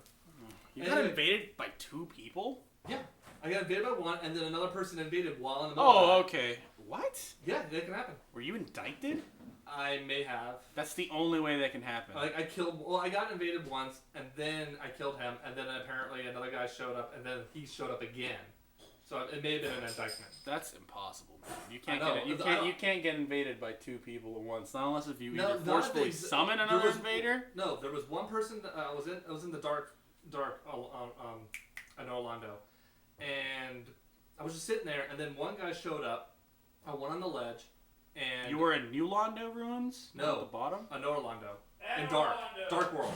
You got invaded by 2 people? I got invaded by one, and then another person invaded while in the Oh, motorbike. okay. What? Yeah, that can happen. Were you indicted? I may have. That's the only way that can happen. Like I killed. Well, I got invaded once, and then I killed him, and then apparently another guy showed up, and then he showed up again. So it may have been an indictment. That's impossible, man. You can't I know, get it. You I can't. don't- You can't get invaded by 2 people at once. Not unless if you No, either not if forcefully they- summon there another was- invader. No, there was one person that I was in the dark in Orlando, and I was just sitting there, and then one guy showed up. I went on the ledge, and You were in New Londo ruins. No. At the bottom. in Orlando, in dark world.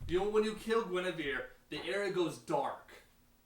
You know, when you kill Guinevere, the area goes dark.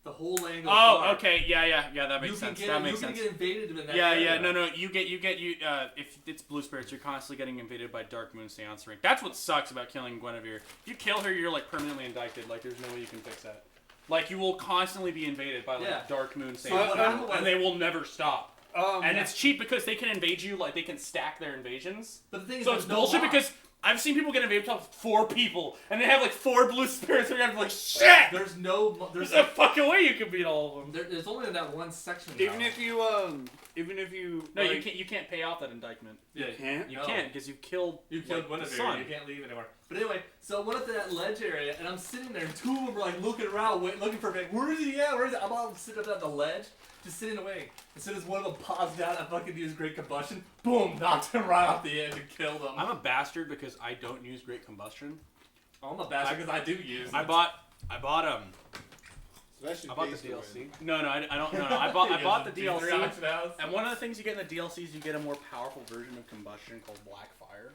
The whole land goes Oh, dark. okay. Yeah. That makes sense. That makes You sense. can get invaded in that Yeah, area. no. You get. If it's blue spirits, you're constantly getting invaded by Dark Moon Seance Ring. That's what sucks about killing Guinevere. If you kill her, you're like permanently indicted. Like there's no way you can fix that. Like you will constantly be invaded by like Yeah. Dark Moon So Seance what Ring, happened was- and they will never stop. Um, And it's cheap because they can invade you. Like they can stack their invasions. But the thing is, So it's there's no bullshit lock. because I've seen people get invaded with 4 people, and they have like 4 blue spirits. They're like, shit. There's no. There's no fucking way you can beat all of them. There's only in that one section. even now. if you No, like, you can't. You can't pay off that indictment. Yeah, can't? You No. can't because you've killed. You killed like, the Guinevere. sun. You can't leave anymore. But anyway, so I went up to that ledge area, and I'm sitting there, and 2 of them are like looking around, looking for me. Where is he at? Where is he? I'm all sitting up at the ledge, just sitting away. As soon as one of them paused down, I fucking used Great Combustion. Boom! Knocked him right off the edge and killed him. I'm a bastard because I don't use Great Combustion. I'm a bastard because I do use it. I bought Sebastian I bought the pays to DLC. win. No, I don't. No. I bought the Use DLC. auction house. And one of the things you get in the DLC is you get a more powerful version of Combustion called Blackfire.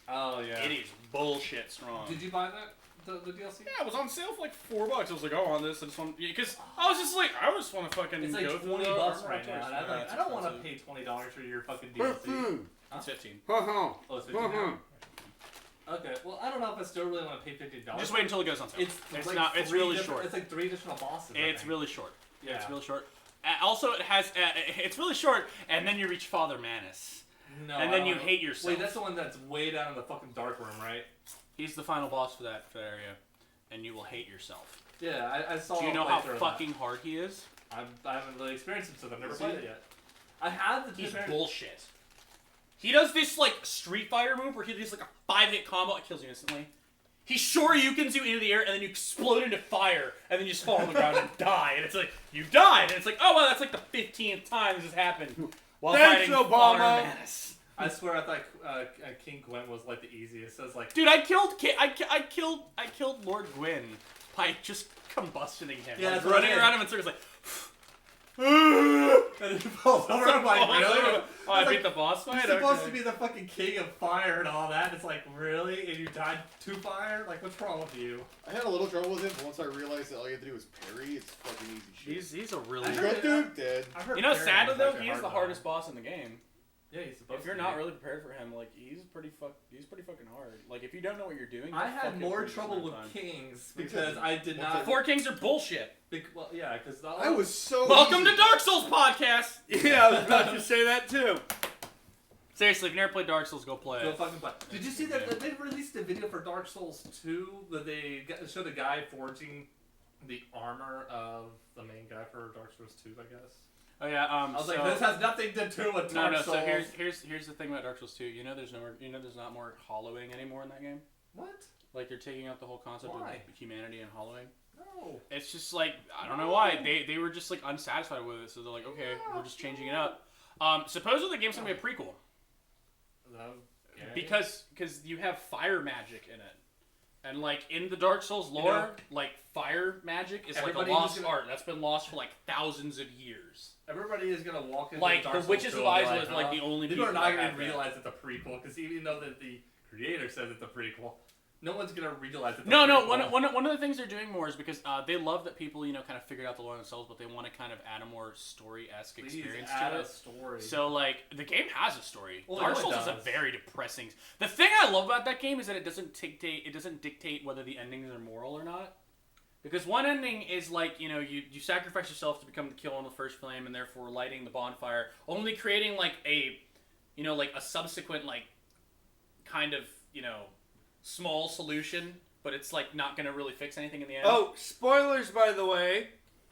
Oh, yeah. It is bullshit strong. Did you buy that? The DLC? Yeah, it was on sale for like $4. I was like, oh, on this, I just want, because I was just like, I just want to fucking It's like go through $20 the right now, and I'm like, I don't want to pay $20 for your fucking DLC. It's 15. Oh, it's $15 now? Okay, well, I don't know if I still really want to pay $50. Just wait until it goes on sale. It's like not. It's really short. short. It's like 3 additional bosses. It's really short. Yeah. It's really short. Also, it has. It's really short, and then you reach Father Manus. No. And then you hate yourself. Wait, that's the one that's way down in the fucking dark room, right? He's the final boss for that area, and you will hate yourself. Yeah, I saw. Do you a know how playthrough of fucking hard he is? that. I haven't really experienced it, so I've never played it yet. I have the. He's bullshit. He does this like Street Fighter move where he does like a 5-hit combo. It kills you instantly. He shoryukens you into the air, and then you explode into fire, and then you just fall on the ground and die. And it's like, you died! And it's like, oh well, that's like the 15th time this has happened. While Thanks, fighting Obama. Father Manus. I swear I thought King Gwent was like the easiest. I was like, Dude, I killed Lord Gwyn by just combustioning him. Yeah, like, that's what I running did. around him in circles like. and he falls over. I'm like, really? Oh, I It's beat like, the boss fight? You're supposed Okay. to be the fucking king of fire and all that. It's like, really? And you died to fire? Like, what's wrong with you? I had a little trouble with him, but once I realized that all you have to do is parry, it's fucking easy shit. He's a really. I Good heard- dude, dead. I heard You know, parrying sadly is though, actually he is the hard, hardest boss in the game. Yeah, he's supposed If you're to not be. really prepared for him, like he's pretty fucking hard. Like if you don't know what you're doing, I you'll had fucking more lose trouble some with time. kings because I did What's not. Four Kings are bullshit. Well, yeah, because I was so Welcome easy. to Dark Souls podcast. Yeah, I was about to say that too. Seriously, if you've never played Dark Souls, go play Go it. fucking play. Did you see that they released a video for Dark Souls 2 that they showed a guy forging the armor of the main guy for Dark Souls 2, I guess? Oh yeah. I was So, like, this has nothing to do with no, Dark no. Souls. So here's the thing about Dark Souls 2. You know, there's not more hollowing anymore in that game. What? Like they're taking out the whole concept Why? of humanity and hollowing. No. It's just like I don't know why they were just like unsatisfied with it, so they're like, okay, we're just changing it up. Supposedly the game's gonna be a prequel because you have fire magic in it, and like in the Dark Souls lore, know, like fire magic is like a everybody lost who's gonna- art that's been lost for like thousands of years. Everybody is gonna walk into Like Dark the Souls Witches 2 of and be Islay is like the only people people are not that gonna have that. realize it's a prequel because even though that the creator says it's a prequel, no one's gonna realize it's a No, prequel. one of the things they're doing more is because they love that people kind of figured out the lore themselves, but they want to kind of add a more story-esque Please experience add to a it. story. So like the game has a story. Well, Dark it Souls is a does. very depressing. The thing I love about that game is that it doesn't dictate whether the endings are moral or not. Because one ending is like, you sacrifice yourself to become the kill on the first flame and therefore lighting the bonfire, only creating like a subsequent like kind of, small solution, but it's like not going to really fix anything in the end. Oh, spoilers by the way.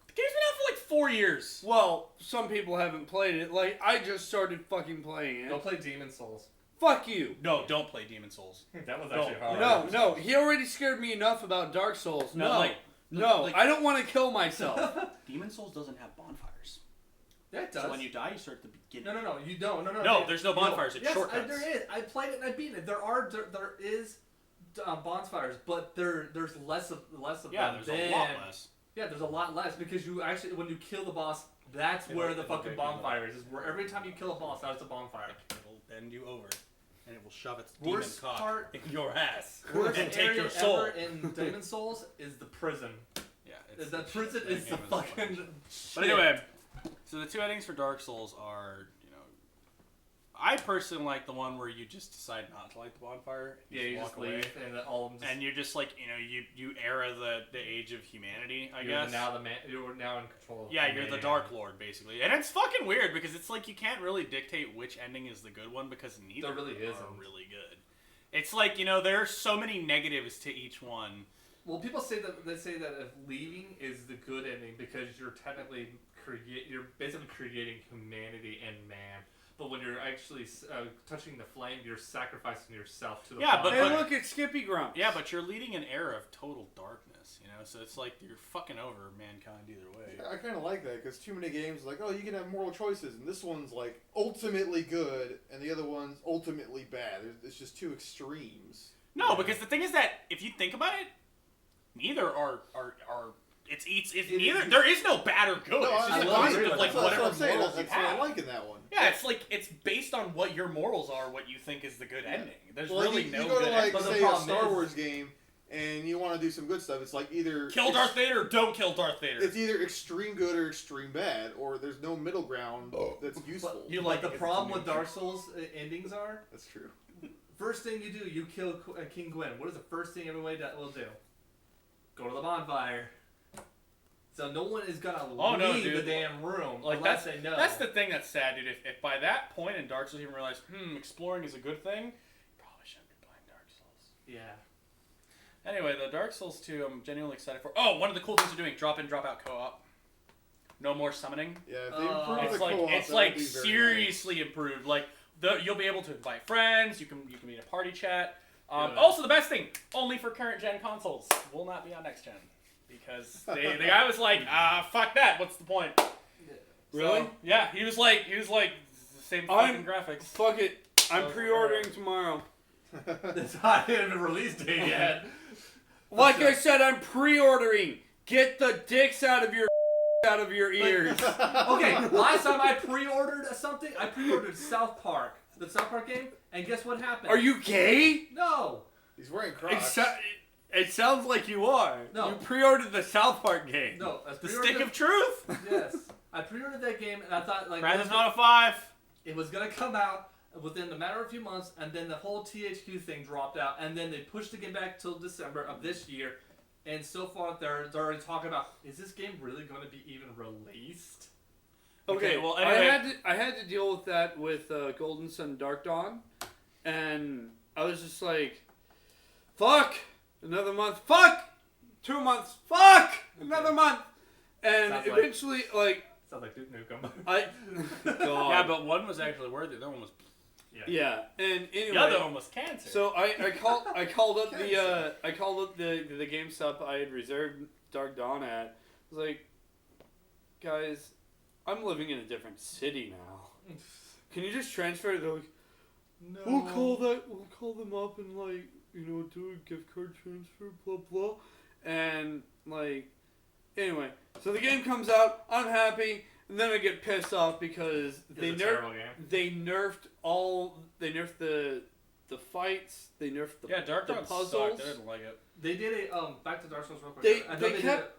The game's been out for like 4 years. Well, some people haven't played it. Like, I just started fucking playing Go it. play Demon Souls. Fuck you. No, don't play Demon Souls. That was No, actually hard. No, he already scared me enough about Dark Souls. No, No, like- no, like- I don't want to kill myself. Demon Souls doesn't have bonfires. Yeah, it does. So when you die, you start at the beginning. No, you don't. No. No, there's no bonfires. It's yes, shortcuts. there is. I played it and I beat it. There is bonfires, but there's less of Yeah, them. there's a lot less. Yeah, there's a lot less because you actually when you kill the boss, that's where the it'll fucking break you bonfire is. Where every time you kill a boss, that's a bonfire. It'll bend you over, and it will shove its Worst demon cock part- in your ass Worst and take area your soul. ever in Demon Souls is the prison. Yeah, The prison that is the game fucking. But anyway, so the two endings for Dark Souls are, I personally like the one where you just decide not to light the bonfire. Yeah, you walk just away. leave and all of them just. And you're just like, you era the age of humanity, I you're guess. you're now in control. Of Yeah, the you're the man. Dark Lord, basically. And it's fucking weird because it's like you can't really dictate which ending is the good one because neither There really of them isn't. are really good. It's like, there are so many negatives to each one. Well, people say that if leaving is the good ending because you're technically you're basically creating humanity and man. But when you're actually touching the flame, you're sacrificing yourself to the Yeah, but- Hey, bonfire. look at Skippy Grumps. Yeah, but you're leading an era of total darkness, so it's like you're fucking over mankind either way. I kind of like that because too many games like, oh, you can have moral choices, and this one's like ultimately good, and the other one's ultimately bad. It's just two extremes. No, because the thing is that if you think about it, neither are it's neither. There is no bad or good. No, It's just I a love concept it. of like That's what whatever I'm saying. morals you That's what I have. like in that one. Yeah, it's like it's based on what your morals are, what you think is the good ending. There's Well, really you no go good to like ending. But the say a problem Star is- Wars game, and you want to do some good stuff. It's like either Kill Darth Vader or don't kill Darth Vader. It's either extreme good or extreme bad, or there's no middle ground that's useful. You But like the it, it's problem a with Dark Souls endings are That's true. first thing you do? You kill King Gwyn. What is the first thing everybody will do? Go to the bonfire. So no one is gonna leave the damn room unless they know. That's the thing that's sad, dude. If by that point in Dark Souls you even realize, exploring is a good thing, you probably shouldn't be playing Dark Souls. Yeah. Anyway, the Dark Souls 2, I'm genuinely excited for. Oh, one of the cool things they're doing: drop in, drop out co-op. No more summoning. Yeah, if they improve the co-op, It's that like would be very seriously improved. Like you'll be able to invite friends. You can be in a party chat. Also, the best thing, only for current gen consoles. Will not be on next gen. Because the guy was like, fuck that, what's the point? Really? So, yeah, he was like, the same fucking graphics. Fuck it. I'm pre-ordering tomorrow. It's not even a release date yet. Like I said, I'm pre-ordering. Get the dicks out of your ears. Okay, last time I pre-ordered something, I pre-ordered South Park. The South Park game, and guess what happened? Are you gay? No. He's wearing Crocs. It sounds like you are. No. You pre-ordered the South Park game. No. The Stick of Truth? Yes. I pre-ordered that game, and I thought, like... Grand Theft Auto 5. It was going to come out within a matter of a few months, and then the whole THQ thing dropped out, and then they pushed the game back till December of this year, and so far they're already talking about, is this game really going to be even released? Okay, well, anyway. I had to deal with that with Golden Sun Dark Dawn, and I was just like, fuck, another month, fuck, 2 months, fuck, another month, and Sounds eventually, Sounds like Duke Nukem. God. Yeah, but one was actually worth it. The other one was. Yeah, and anyway, The other one was cancer. so I called up the GameStop I had reserved Dark Dawn at. I was like, guys, I'm living in a different city now. Can you just transfer? They're like, No. we'll call them up and do a gift card transfer, blah blah. And anyway, so the game comes out, I'm happy, and then I get pissed off because they nerfed the fights, they nerfed the Dark Dawn puzzles. sucked. I didn't like it. They did back to Dark Souls real quick.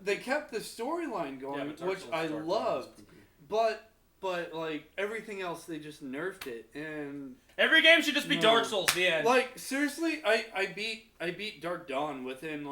They kept the storyline going, but Dark which Souls I Dark Dawn loved. was poopy. But everything else, they just nerfed it, and Every game should just be No. Dark Souls. The end. seriously, I beat Dark Dawn within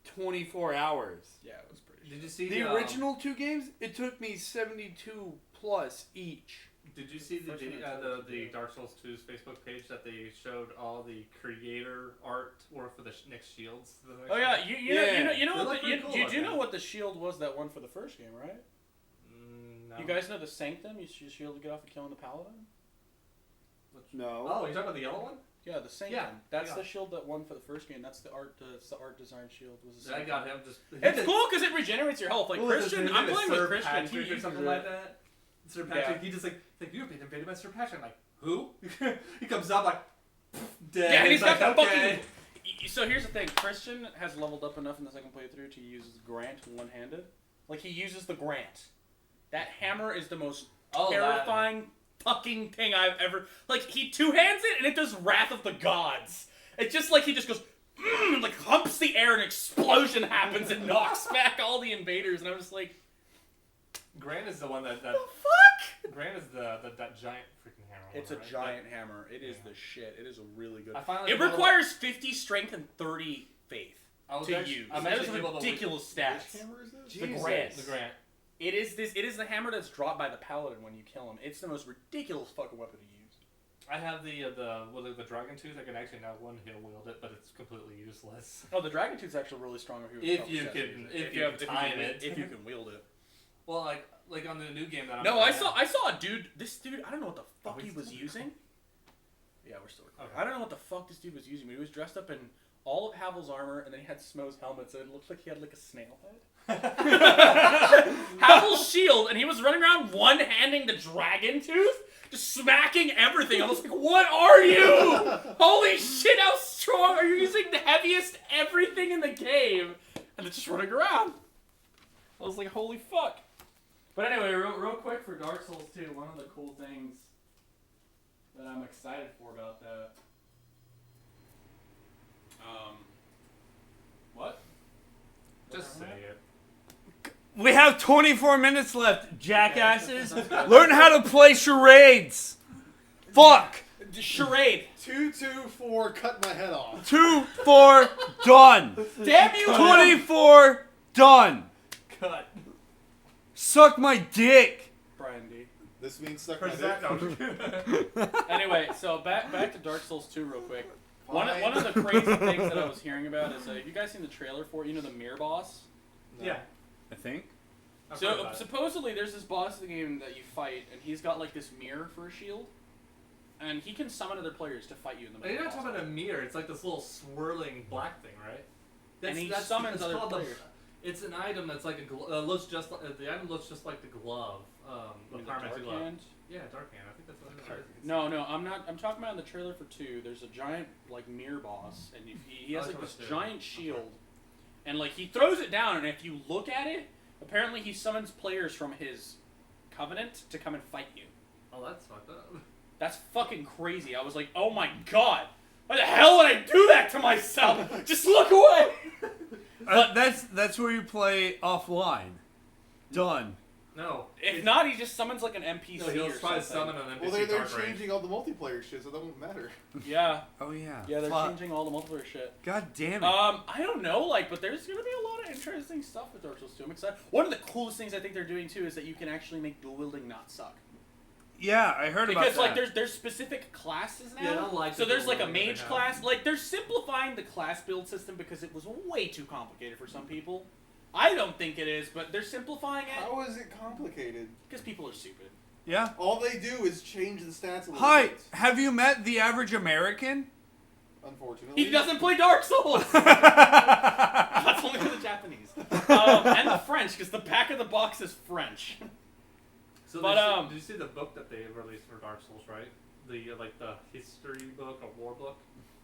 24 hours. Yeah, it was pretty. Did you see The original two games, it took me 72 plus each. Did you see the Dark Souls 2's Facebook page that they showed all the creator artwork for the next shields? Oh yeah, you know They what look pretty cool you like do that. know what the shield was that won for the first game, right? No. You guys know the Sanctum? You shield to get off of killing the Paladin. No. Oh, you're talking about the yellow one? Yeah, the Sanctum. Yeah, That's yeah. the shield that won for the first game. That's the art design shield. Was the I Sanctum. got him just. It's cool because it regenerates your health. Like What was his Christian, name? I'm Like playing Sir with Christian. Patrick He or something uses like it. that. Sir Patrick, Yeah. he just like you're being invaded by Sir Patrick. I'm like, who? He comes up like dead. Yeah, and he's got like, the okay. fucking. So here's the thing: Christian has leveled up enough in the second playthrough to use Grant one-handed. Like he uses the Grant. That hammer is the most terrifying fucking thing I've ever. Like he two-hands it and it does Wrath of the Gods. It's just like he just goes, like humps the air and an explosion happens and knocks back all the invaders. And I'm just like, Grant is the one that the fuck? Grant is that giant freaking hammer. It's a right? giant hammer. It is the shit. It is a really good. I finally It requires 50 strength and 30 faith to use. I'm That is actually able to ridiculous Which stats. hammer is this? The Grant. The Grant. It is the hammer that's dropped by the paladin when you kill him. It's the most ridiculous fucking weapon to use. I have the dragon tooth. I can actually now one-hill wield it, but it's completely useless. Oh, the dragon tooth's actually really strong If you can wield it. Well, like on the new game that I'm No, playing I saw a dude. This dude, I don't know what the fuck we he was still using. Yeah, we're still recording. Okay. I don't know what the fuck this dude was using, but he was dressed up in all of Havel's armor, and then he had Smo's helmet, so it looked like he had like a snail head. Havel's shield, and he was running around one-handing the dragon tooth, just smacking everything. I was like, what are you? Holy shit, how strong are you using the heaviest everything in the game? And it's just running around. I was like, holy fuck. But anyway, real quick for Dark Souls 2, one of the cool things that I'm excited for about that. What? Just say it. We have 24 minutes left, jackasses. Learn how to play charades. Fuck. Charade. 2-2-4, cut my head off. 2-4, done. Damn you. 24, done. Cut. Suck my dick. Brian D. This means suck my dick. Anyway, so back to Dark Souls 2 real quick. One of the crazy things that I was hearing about is, have you guys seen the trailer for it? You know the mirror boss? No. Yeah. I think. I've heard So about it. supposedly there's this boss in the game that you fight, and he's got like this mirror for a shield, and he can summon other players to fight you in the You're middle. not talking about a mirror. It's like this little swirling black thing, right? And he summons it's other called players. It's an item that's like a looks just like the item looks just like the glove. The The pyromancy Dark glove. Hand? Yeah, dark hand. I think that's what it is. No, I'm not. I'm talking about in the trailer for 2. There's a giant like mirror boss, and he has Oh, like that's this what it is. giant shield, and like he throws it down, and if you look at it, apparently he summons players from his covenant to come and fight you. Oh, that's fucked up. That's fucking crazy. I was like, oh my god, why the hell would I do that to myself? Just look away. That's where you play offline. Done. No. If not, he just summons like an NPC No, he'll or try to something. summon an NPC Well, they're dark range. changing all the multiplayer shit, so that won't matter. Yeah, Oh yeah. yeah, they're Fuck. changing all the multiplayer shit. God damn it. I don't know, like, but there's gonna be a lot of interesting stuff with Dark Souls 2. I'm excited. One of the coolest things I think they're doing too is that you can actually make dual wielding not suck. yeah, I heard about Because that. like there's specific classes now. Yeah, I don't like so the there's dual like a wielding that mage they class. have. Like they're simplifying the class build system because it was way too complicated for some people. I don't think it is, but they're simplifying it How is it complicated? because people are stupid. yeah. All they do is change the stats a little Hi, bit. have you met the average American? Unfortunately. He doesn't play Dark Souls. That's only for the Japanese and the French because the back of the box is French. So But, did you see the book that they released for Dark Souls, right? The like the history book or war book.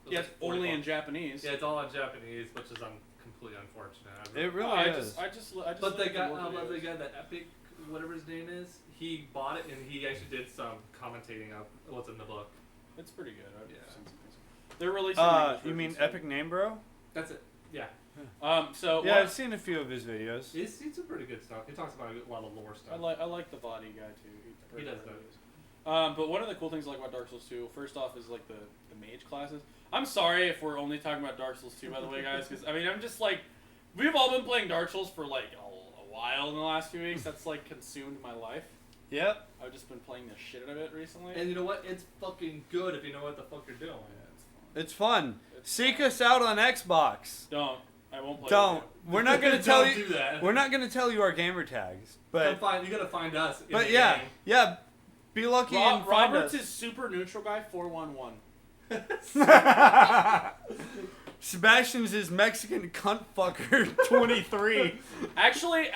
It was Yes, like 40 only in books. Japanese. Yeah, it's all in Japanese, which is completely unfortunate. It really I is. just But the look at guy, war the videos. guy that Epic, whatever his name is, he bought it and he actually did some commentating of what's in the book. It's pretty good. I've Yeah. seen some things. They're releasing. English You mean versions, Epic Name Bro? That's it. Yeah, So Yeah, one- I've seen a few of his videos. he's some pretty good stuff. He talks about a lot of lore stuff. I like the body guy too. He does that. But one of the cool things I like about Dark Souls 2, first off, is like the mage classes. I'm sorry if we're only talking about Dark Souls 2, by the way, guys, because I mean I'm just like, we've all been playing Dark Souls for like a while in the last few weeks. That's like consumed my life. Yep. I've just been playing the shit out of it recently. And you know what? It's fucking good if you know what the fuck you're doing. Yeah, It's it's fun. fun. Seek us out on Xbox. Don't. I won't play. Don't. With We're not gonna tell Don't you. do that. We're not gonna tell you our gamer tags. But You gotta find us. In but the yeah, game. yeah. Be lucky you. and find Robert's us. is super neutral guy 411. Sebastian's is Mexican cunt fucker 23. Actually,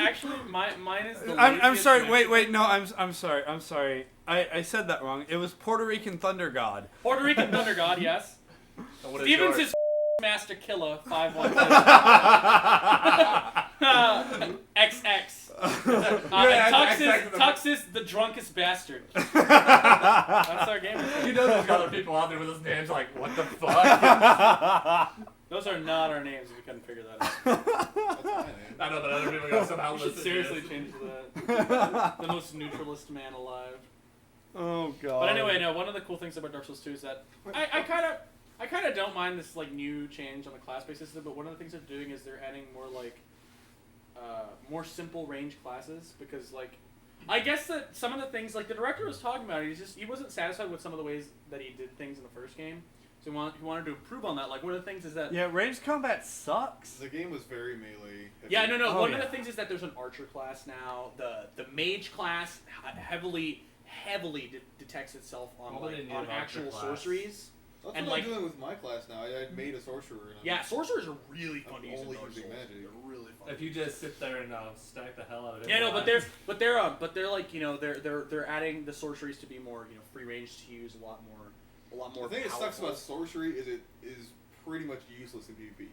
mine is the. I'm laziest sorry. Mexican. Wait. No. I'm sorry. I'm sorry. I said that wrong. It was Puerto Rican Thunder God. Puerto Rican Thunder God, yes. And what is Stevens yours? is Master Killer 512. XX. And Tux is the drunkest bastard. That's our game. You know there's other people out there with those names like, what the fuck? Those are not our names if you couldn't figure that out. That's my name. I know, but other people got somehow We should listed seriously this. change that. The most neutralist man alive. Oh god. But anyway, no, one of the cool things about Dark Souls 2 is that I kind of don't mind this like new change on the class-based system, but one of the things they're doing is they're adding more like more simple range classes because like I guess that some of the things like the director was talking about, he wasn't satisfied with some of the ways that he did things in the first game, so he wanted to improve on that. Like one of the things is that Yeah, ranged combat sucks. The game was very melee. yeah, no. Oh, One yeah. of the things is that there's an archer class now. The mage class heavily detects itself on Well, they like need on an archer actual class. sorceries. That's And, what like- I'm doing with my class now. I made a sorcerer. And Yeah, sorcerers are really fun I'm to use in only Dark using Souls. magic. They're really fun. If you just sit there and stack the hell out of it. Yeah, no, but they're like they're adding the sorceries to be more free range to use a lot more. The thing that sucks powerful. about sorcery is it is pretty much useless in PvP.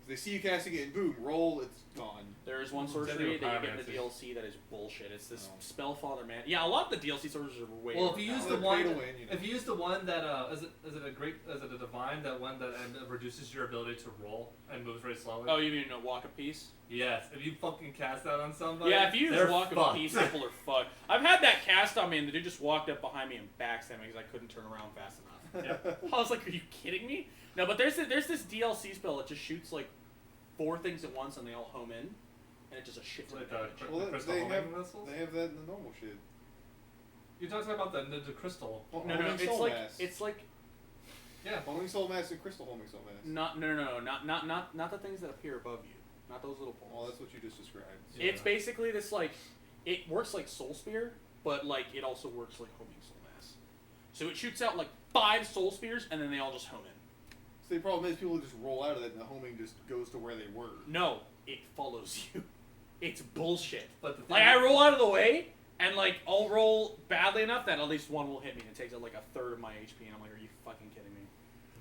They see you casting it and boom, roll, it's gone. There is one Is that sorcery even that you get in the pyromancy? DLC that is bullshit. It's this No. Spellfather man. Yeah, a lot of the DLC sorceries are way. Well, if you use overpowered. the They're one, pay to win, you know. if you use the one that is it a divine, that one that reduces your ability to roll and moves very slowly? Oh, you mean a walk of peace? Yes. If you fucking cast that on somebody, Yeah, if you use they're walk of fucked. peace, people are fucked. I've had that cast on me, and the dude just walked up behind me and backstabbed me because I couldn't turn around fast enough. Yeah. I was like, are you kidding me? No, but there's this DLC spell that just shoots like 4 things at once and they all home in, and it does a shit ton of damage. Well, crystal they homing missiles? They have that in the normal shit. You're talking about the crystal. Well, No, homing it's soul like mass. it's like Yeah. Homing soul mass and crystal homing soul mass. not the things that appear above you, not those little Well, balls. that's what you just described. Yeah. It's basically this like, it works like Soul Spear, but like it also works like homing soul mass. So it shoots out like 5 soul spears and then they all just home in. So the problem is people just roll out of that and the homing just goes to where they were. No, it follows you. It's bullshit. But the thing Like I roll out of the way and like I'll roll badly enough that at least one will hit me and it takes out like a third of my HP and I'm like, are you fucking kidding me?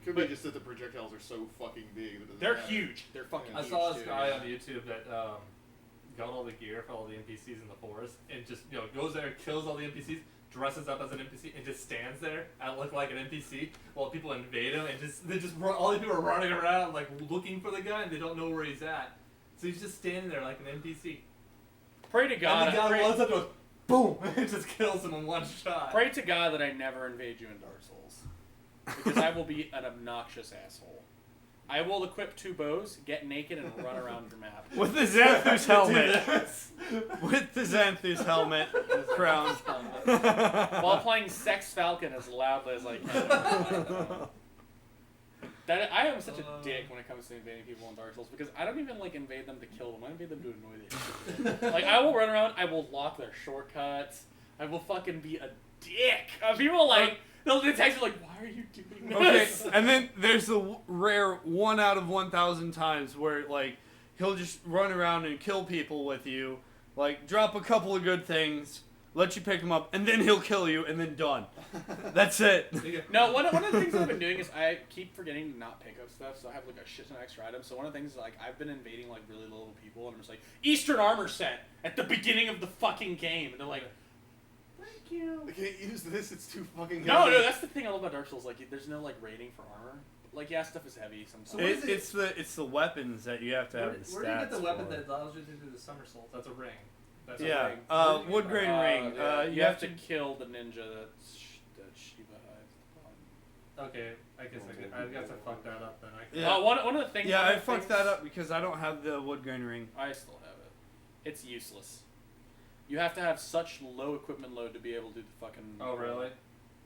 Could But- be just that the projectiles are so fucking big that it doesn't They're matter. huge. They're fucking I huge. saw this too, guy yeah. on YouTube that got all the gear for all the NPCs in the forest and just goes there, kills all the NPCs, dresses up as an NPC, and just stands there and look like an NPC while people invade him and all these people are running around like looking for the guy and they don't know where he's at. So he's just standing there like an NPC. Pray to God. And the guy pray, runs up and goes, boom, and just kills him in one shot. pray to God that I never invade you in Dark Souls, because I will be an obnoxious asshole. I will equip 2 bows, get naked, and run around your map. With the Xanthus helmet. With the Xanthus helmet crown. While playing Sex Falcon as loudly as I can. That I am such a dick when it comes to invading people in Dark Souls because I don't even like invade them to kill them. I invade them to annoy them. Like I will run around, I will lock their shortcuts. I will fucking be a dick. People like they'll text me like, "Why are you doing Okay, this?" and then there's the rare 1 out of 1,000 times where like he'll just run around and kill people with you, like drop a couple of good things, let you pick him up, and then he'll kill you, and then done. That's it. No, one of the things that I've been doing is I keep forgetting to not pick up stuff, so I have like a shit ton of extra items. So one of the things is like I've been invading like really little people, and I'm just like Eastern armor set at the beginning of the fucking game, and they're like, "Thank you." I can't use this, it's too fucking heavy. No, that's the thing I love about Dark Souls. Like, there's no like rating for armor. Like, yeah, stuff is heavy sometimes. So what is it? It's the weapons that you have to have the stats Where do you get the weapon for. that allows you to do the somersaults? That's a ring. That's Yeah, a ring. wood grain ring. You have to kill the ninja that Shiva hides. Okay, I guess I fucked that up then. Yeah. One of the things. Yeah, one of I the fucked things- that up because I don't have the wood grain ring. I still have it. It's useless. You have to have such low equipment load to be able to do the fucking. Oh really?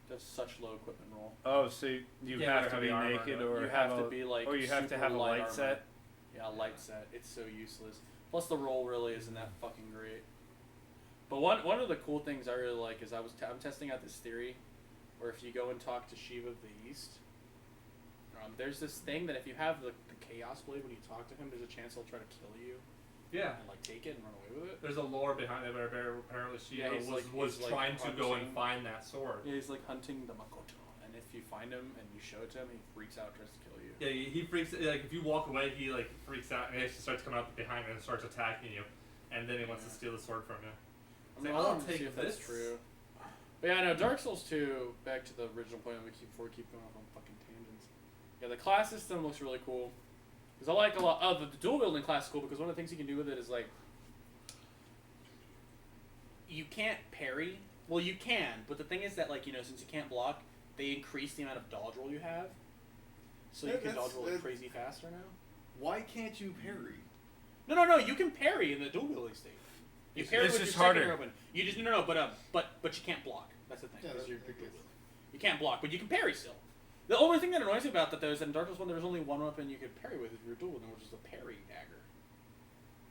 To have such low equipment roll. Oh, so you Yeah, have to heavy be armor, naked right? or You have to be like. or you have to super have a light armor. set. Yeah, a light set. It's so useless. Plus the roll really isn't that fucking great. But one of the cool things I really like is I'm testing out this theory, where if you go and talk to Shiva of the East, there's this thing that if you have the Chaos Blade when you talk to him, there's a chance he'll try to kill you Yeah. and like take it and run away with it. There's a lore behind it where apparently Shiva Yeah, he's was like trying to go and hunting. find that sword. Yeah, he's like hunting the Makoto, and if you find him and you show it to him, he freaks out, and tries to kill you. Yeah, he freaks. Like if you walk away, he like freaks out and he actually starts coming up behind you and starts attacking you, and then he wants to steal the sword from you. I'm Like, gonna I'll see take if that's this. true. But yeah, no, Dark Souls 2, back to the original point before we keep going off on fucking tangents. Yeah, the class system looks really cool. Because I like a lot, the dual wielding class is cool because one of the things you can do with it is like, you can't parry. Well, you can, but the thing is that like, since you can't block, they increase the amount of dodge roll you have. So you can dodge roll like crazy faster now. Why can't you parry? No, you can parry in the dual wielding state. You parry It's with just your second harder. open. You just but you can't block. That's the thing. Yeah, 'cause that's you're ridiculous. You can't block, but you can parry still. The only thing that annoys me about that though is that in Dark Souls 1 there was only one weapon you could parry with if you were dual wielding, which is the parry dagger.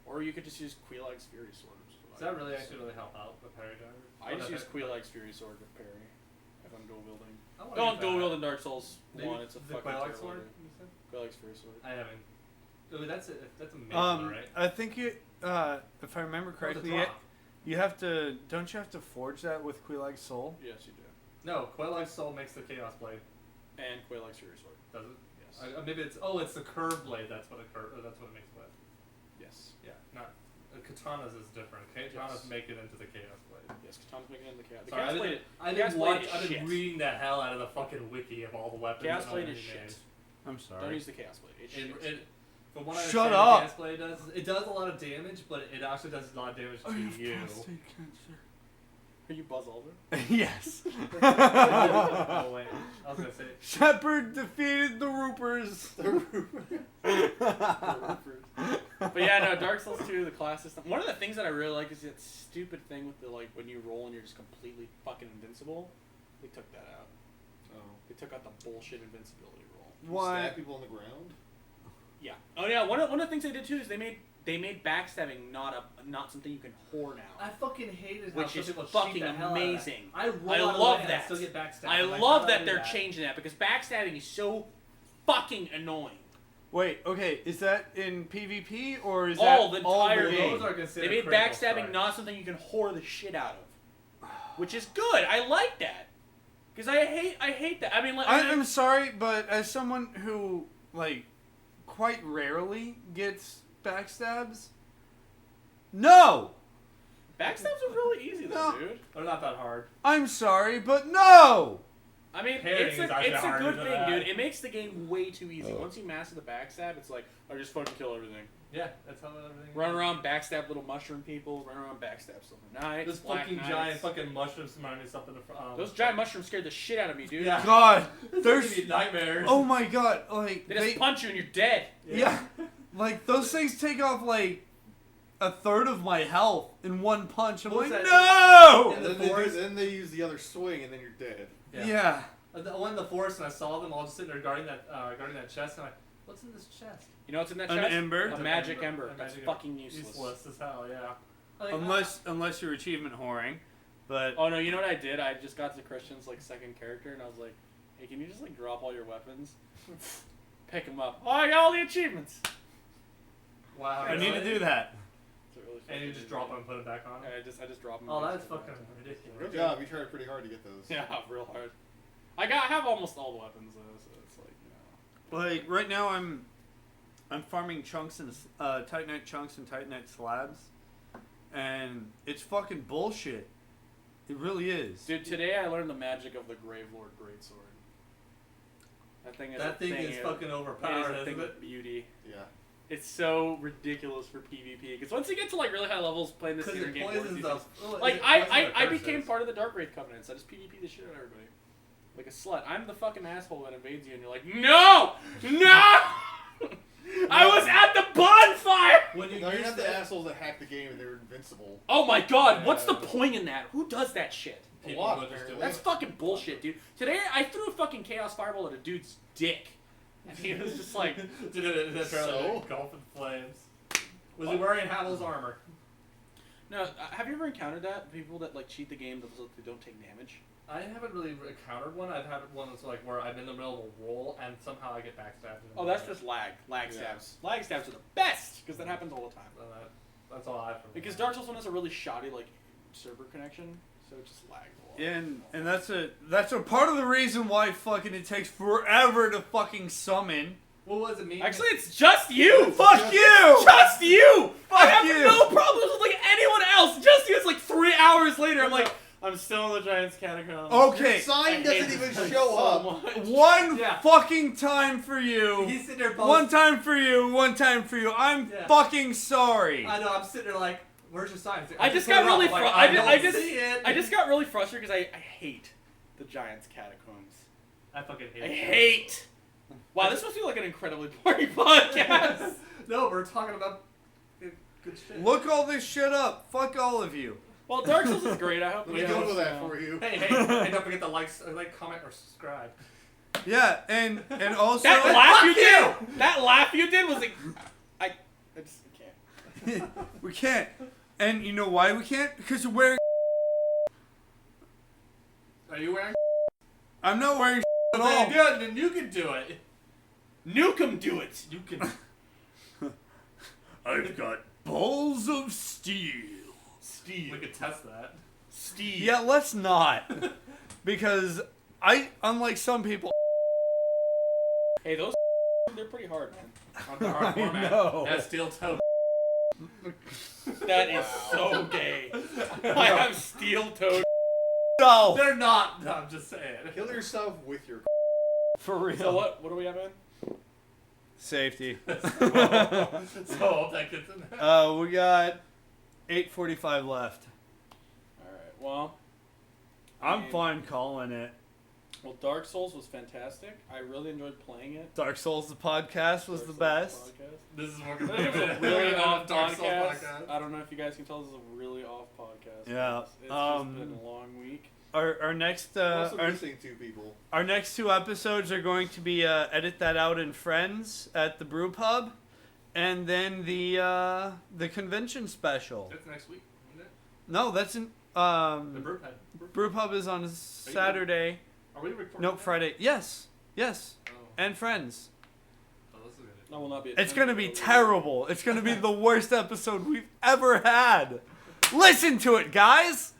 Or you could just use Quelaag's Fury Sword. Does that really actually really help out with parry dagger? I just use Quelaag's Fury Sword with parry if I'm dual wielding. I wanna Don't get dual that. wield in Dark Souls Maybe 1. It's a the fucking Quelaag terrible sword. idea. You said? Quelaag's Fury Sword. I haven't. Oh, that's a maple, right? I think if I remember correctly, you have to. Don't you have to forge that with Quelaag's soul? Yes, you do. No, Quelaag's soul makes the Chaos Blade. And Quelaag's Fury Sword. Does it? Yes. Maybe it's the curved blade. That's what it makes it with. Yes. Yeah, not katanas is different. Katanas Yes. make it into the Chaos Blade. Yes, Katana's making it in the Chaos. The Sorry, Chaos Blade. I've been shit. reading the hell out of the fucking wiki of all the weapons. Chaos that Blade I've is made. shit. I'm Don't sorry. use the Chaos Blade. It's shit. From what I Shut understand, up. the Chaos Blade does a lot of damage, but it actually does a lot of damage to you. Cancer. Are you Buzz Aldrin? Yes. Oh wait, I was gonna say. Shepard defeated the Roopers. But yeah, no, Dark Souls 2, the class system. One of the things that I really like is that stupid thing with the like when you roll and you're just completely fucking invincible. They took that out. Oh. They took out the bullshit invincibility roll. Why? Stab people on the ground? Yeah. Oh yeah. One of the things they did too is they made backstabbing not something you can whore now. I fucking hated how Which some is people cheat fucking the hell out of that. amazing. I roll I out of the love way and that. still get backstabbed. I I'm like, love how do I that do they're that? changing that because backstabbing is so fucking annoying. Wait, okay, is that in PvP or is All that the all entire the game. Those are They considered made critical backstabbing strikes. not something you can whore the shit out of, which is good. I like that because I hate that. I mean, like, I'm sorry, but as someone who like quite rarely gets backstabs, no. backstabs are really easy though, No. dude. They're not that hard. I'm sorry, but no. I mean, Parrying it's is a actually harder good than thing, that. dude. It makes the game way too easy. Once you master the backstab, it's like, I just fucking kill everything. Yeah, that's how everything. Run around, backstab little mushroom people. Run around, backstab Silver Knights. Those Black fucking Knights. giant fucking mushrooms remind me of something. Those giant mushrooms scared the shit out of me, dude. Yeah. God, There's there's nightmares. oh my God, like They just punch you and you're dead. yeah, like those things take off like a third of my health in one punch. I'm What like, was no. In And the then forest. they use the other swing, and then you're dead. Yeah. I went in the forest and I saw them all just sitting there guarding that chest. And I'm like, what's in this chest? You know what's in that An chest? ember? A magic ember. A That's magic fucking useless. Useless as hell, yeah. Like, Unless you're achievement whoring, but Oh no, you know what I did? I just got to Christian's like second character and I was like, hey, can you just like drop all your weapons? Pick them up. Oh, I got all the achievements. wow. I need to do that. It's a really And you fucking just easy drop game. them and put it back on. Yeah, I just drop them. Oh, that's fucking ridiculous. Good job. You tried pretty hard to get those. Yeah, real hard. I have almost all the weapons though, so it's like, you know. Like right now, I'm farming chunks and Titanite chunks and Titanite slabs, and it's fucking bullshit. It really is. Dude, today I learned the magic of the Gravelord Greatsword. That thing is That thing is fucking It is overpowered, a thing isn't of it? beauty. Yeah. It's so ridiculous for PvP because once you get to like really high levels playing this Because inner it game, poisons the... like I became part of the Dark Wraith Covenants. I just PvP the shit out of everybody, like a slut. I'm the fucking asshole that invades you, and you're like, no. I was at the bonfire. When you No, you're use not the that- assholes that hack the game and they're invincible. Oh my god, what's the Yeah. point in that? Who does that shit? people lot, will just do apparently. it. That's fucking bullshit, dude. Today I threw a fucking Chaos Fireball at a dude's dick, and he was just like, Did it apparently So? engulf in flames. Was he wearing Havel's armor? no. Have you ever encountered that? People that like cheat the game so they don't take damage. I haven't really encountered one. I've had one that's like where I'm in the middle of a roll and somehow I get backstabbed. Oh, that's just lag. Lag Yeah. stabs. Lag stabs are the best because that happens all the time. That's all I've. Because Dark Souls 1 has a really shoddy like server connection, so it just lags a lot. And that's a part of the reason why fucking it takes forever to fucking summon. What was it mean? Actually, it's just you. Fuck you! Just you. I have you. no problems with like anyone else. Just you. It's like 3 hours later. I'm like, I'm still in the Giant's Catacombs. Okay, Your sign I hate doesn't this even place show so up. much. one Yeah. fucking time for you. He's sitting there. One time for you. One time for you. I'm Yeah. fucking sorry. I know. I'm sitting there like, where's your sign? I just put got it really up. Like, fru- I I don't just- see it. I just got really frustrated because I hate the Giant's Catacombs. I fucking hate I it. hate. Wow, this must be like an incredibly boring podcast. No, we're talking about good shit. Look all this shit up. Fuck all of you. Well, Dark Souls is great. I hope Let me we Google have, that for you. Hey, don't forget to like, comment, or subscribe. Yeah, and also That laugh Fuck you you! did. That laugh you did was like, I just can't. we can't. And you know why we can't? Because you're wearing. Are you wearing? I'm not wearing at Then all. good, then you can do it. Nuke 'em, do it. You can. I've got balls of steel. We could test that. Steve. Yeah, let's not. Because unlike some people. Hey, those they're pretty hard, man. On the hard format. know. That's steel toe. That is so gay. I have steel-toed. No. They're not. No, I'm just saying. Kill yourself with your. For real. So what do we have in? Safety. So all that gets in there. We got 8:45 left. All right. Well, I'm fine calling it. Well, Dark Souls was fantastic. I really enjoyed playing it. Dark Souls the podcast was the best. This is more It was a really off Dark Souls podcast. I don't know if you guys can tell this is a really off podcast. Yeah. It's just been a long week. Our next Also missing 2 people. our next 2 episodes are going to be edit that out in Friends at the Brew Pub, and then the convention special. That's next week, isn't it? No, that's in The brew pub. Brew Pub is on Saturday. Are we recording? Nope, that? Friday. Yes, Oh. and Friends. Oh, this is good. That will not be. It's gonna be terrible. It's gonna be the worst episode we've ever had. Listen to it, guys.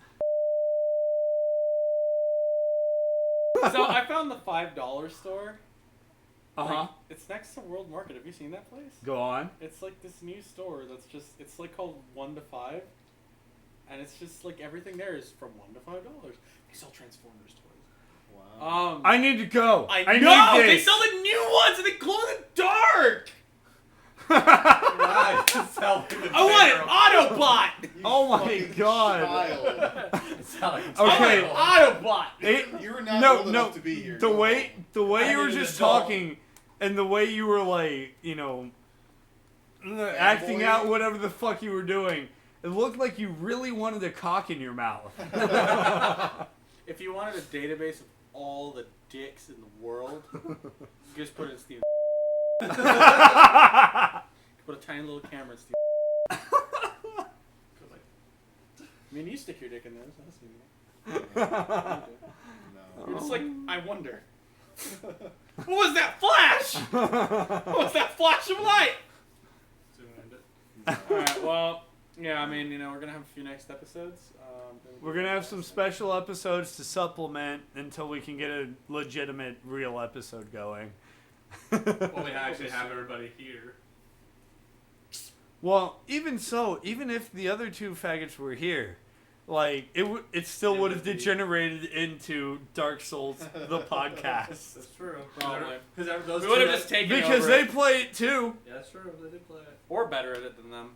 So I found the $5 store. Uh-huh. It's next to World Market. Have you seen that place? Go on. It's like this new store that's just, it's like called 1 to 5. And it's just like everything there is from $1 to $5. They sell Transformers toys. Wow. I need to go. I need know! this. They sell the new ones and they glow in the dark! Right. I want an Autobot! You Oh my fucking God. child. Okay. Autobot! You were not old No, enough to be here. the Go way home. you were just talking, and the way you were like, acting out whatever the fuck you were doing, it looked like you really wanted a cock in your mouth. If you wanted a database of all the dicks in the world, you just put it in Steven. Put a tiny little camera in Steven. I mean, you stick your dick in there, so that's easy. No. You're just like, I wonder. What was that flash? What was that flash of light? Alright, well, yeah, I mean, we're going to have a few next episodes. We're gonna have some special episodes to supplement until we can get a legitimate, real episode going. Well, we actually have everybody here. Well, even so, even if the other 2 faggots were here, like it still would have degenerated into Dark Souls the podcast That's true. Probably. Because those We would have two- just taken because over they it. play it too. Yeah, that's true. They did play it. Or better at it than them.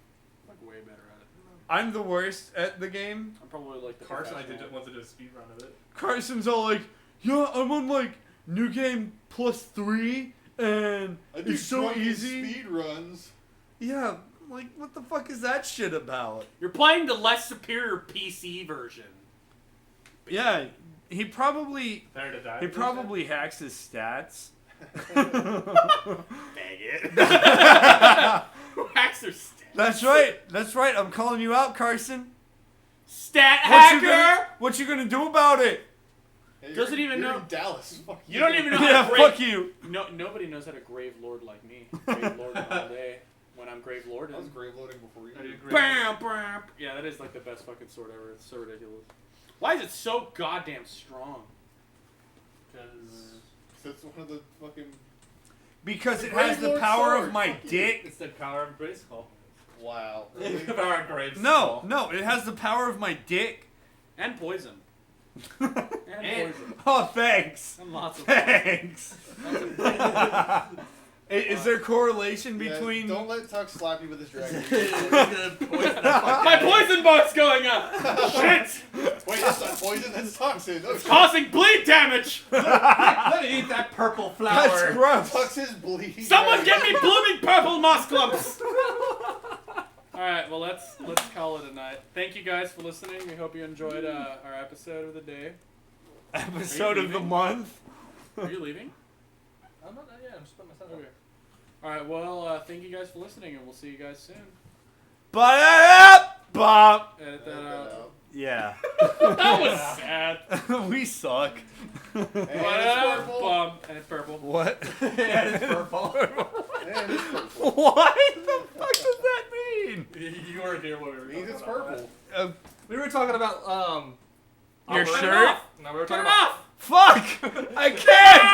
Like, way better at it than them. I'm the worst at the game. I'm probably like the Carson, professional. wanted to do a speed run of it. Carson's all like, "Yeah, I'm on like new game +3, and I do it's so drunken easy." speed runs. Yeah, like what the fuck is that shit about? You're playing the less superior PC version. Yeah, he probably Better to die. hacks his stats. Faggot. Who hacks their stats? That's right. I'm calling you out, Carson. Stat What you hacker! gonna do about it? Hey, Doesn't you're even know- in Dallas. Fuck You don't even know how Yeah, to fuck you. No, nobody knows how to grave lord like me. Grave lord all day. When I'm grave lord, I was grave loading before you. Bam, bam. yeah, that is like the best fucking sword ever. It's so ridiculous. Why is it so goddamn strong? Because That's one of the fucking. Because The it has Grave the Lord power sword. of my Fuck you. dick. it's the power of Grayskull. Wow. The power of Grayskull. No, it has the power of my dick. And poison. And poison. Oh, thanks. And lots of Thanks. Is there correlation Yeah, between? don't let Tuck slap you with his dragon. My poison bar's going up! Shit! Wait, that's not poison. That's toxin. Oh, shit. Causing bleed damage! Let me eat that purple flower. That's gross. Tuck's his bleed. Someone get me blooming purple moss clumps! Alright, well let's call it a night. Thank you guys for listening. We hope you enjoyed our episode of the day. Episode of the leaving? month. Are you leaving? I'm not done yet. I'm just putting myself Okay. Alright, well thank you guys for listening and we'll see you guys soon. Bop. Edit that out. Yeah. That was sad. We suck. And it's purple. Bum, and it's purple. What? Yeah, it's purple. And it's purple. What the fuck does that mean? You weren't here when we were It means talking it's about purple. Uh, that. We were talking about Your operating- shirt? No, we were Turn talking it about off! Fuck! I can't!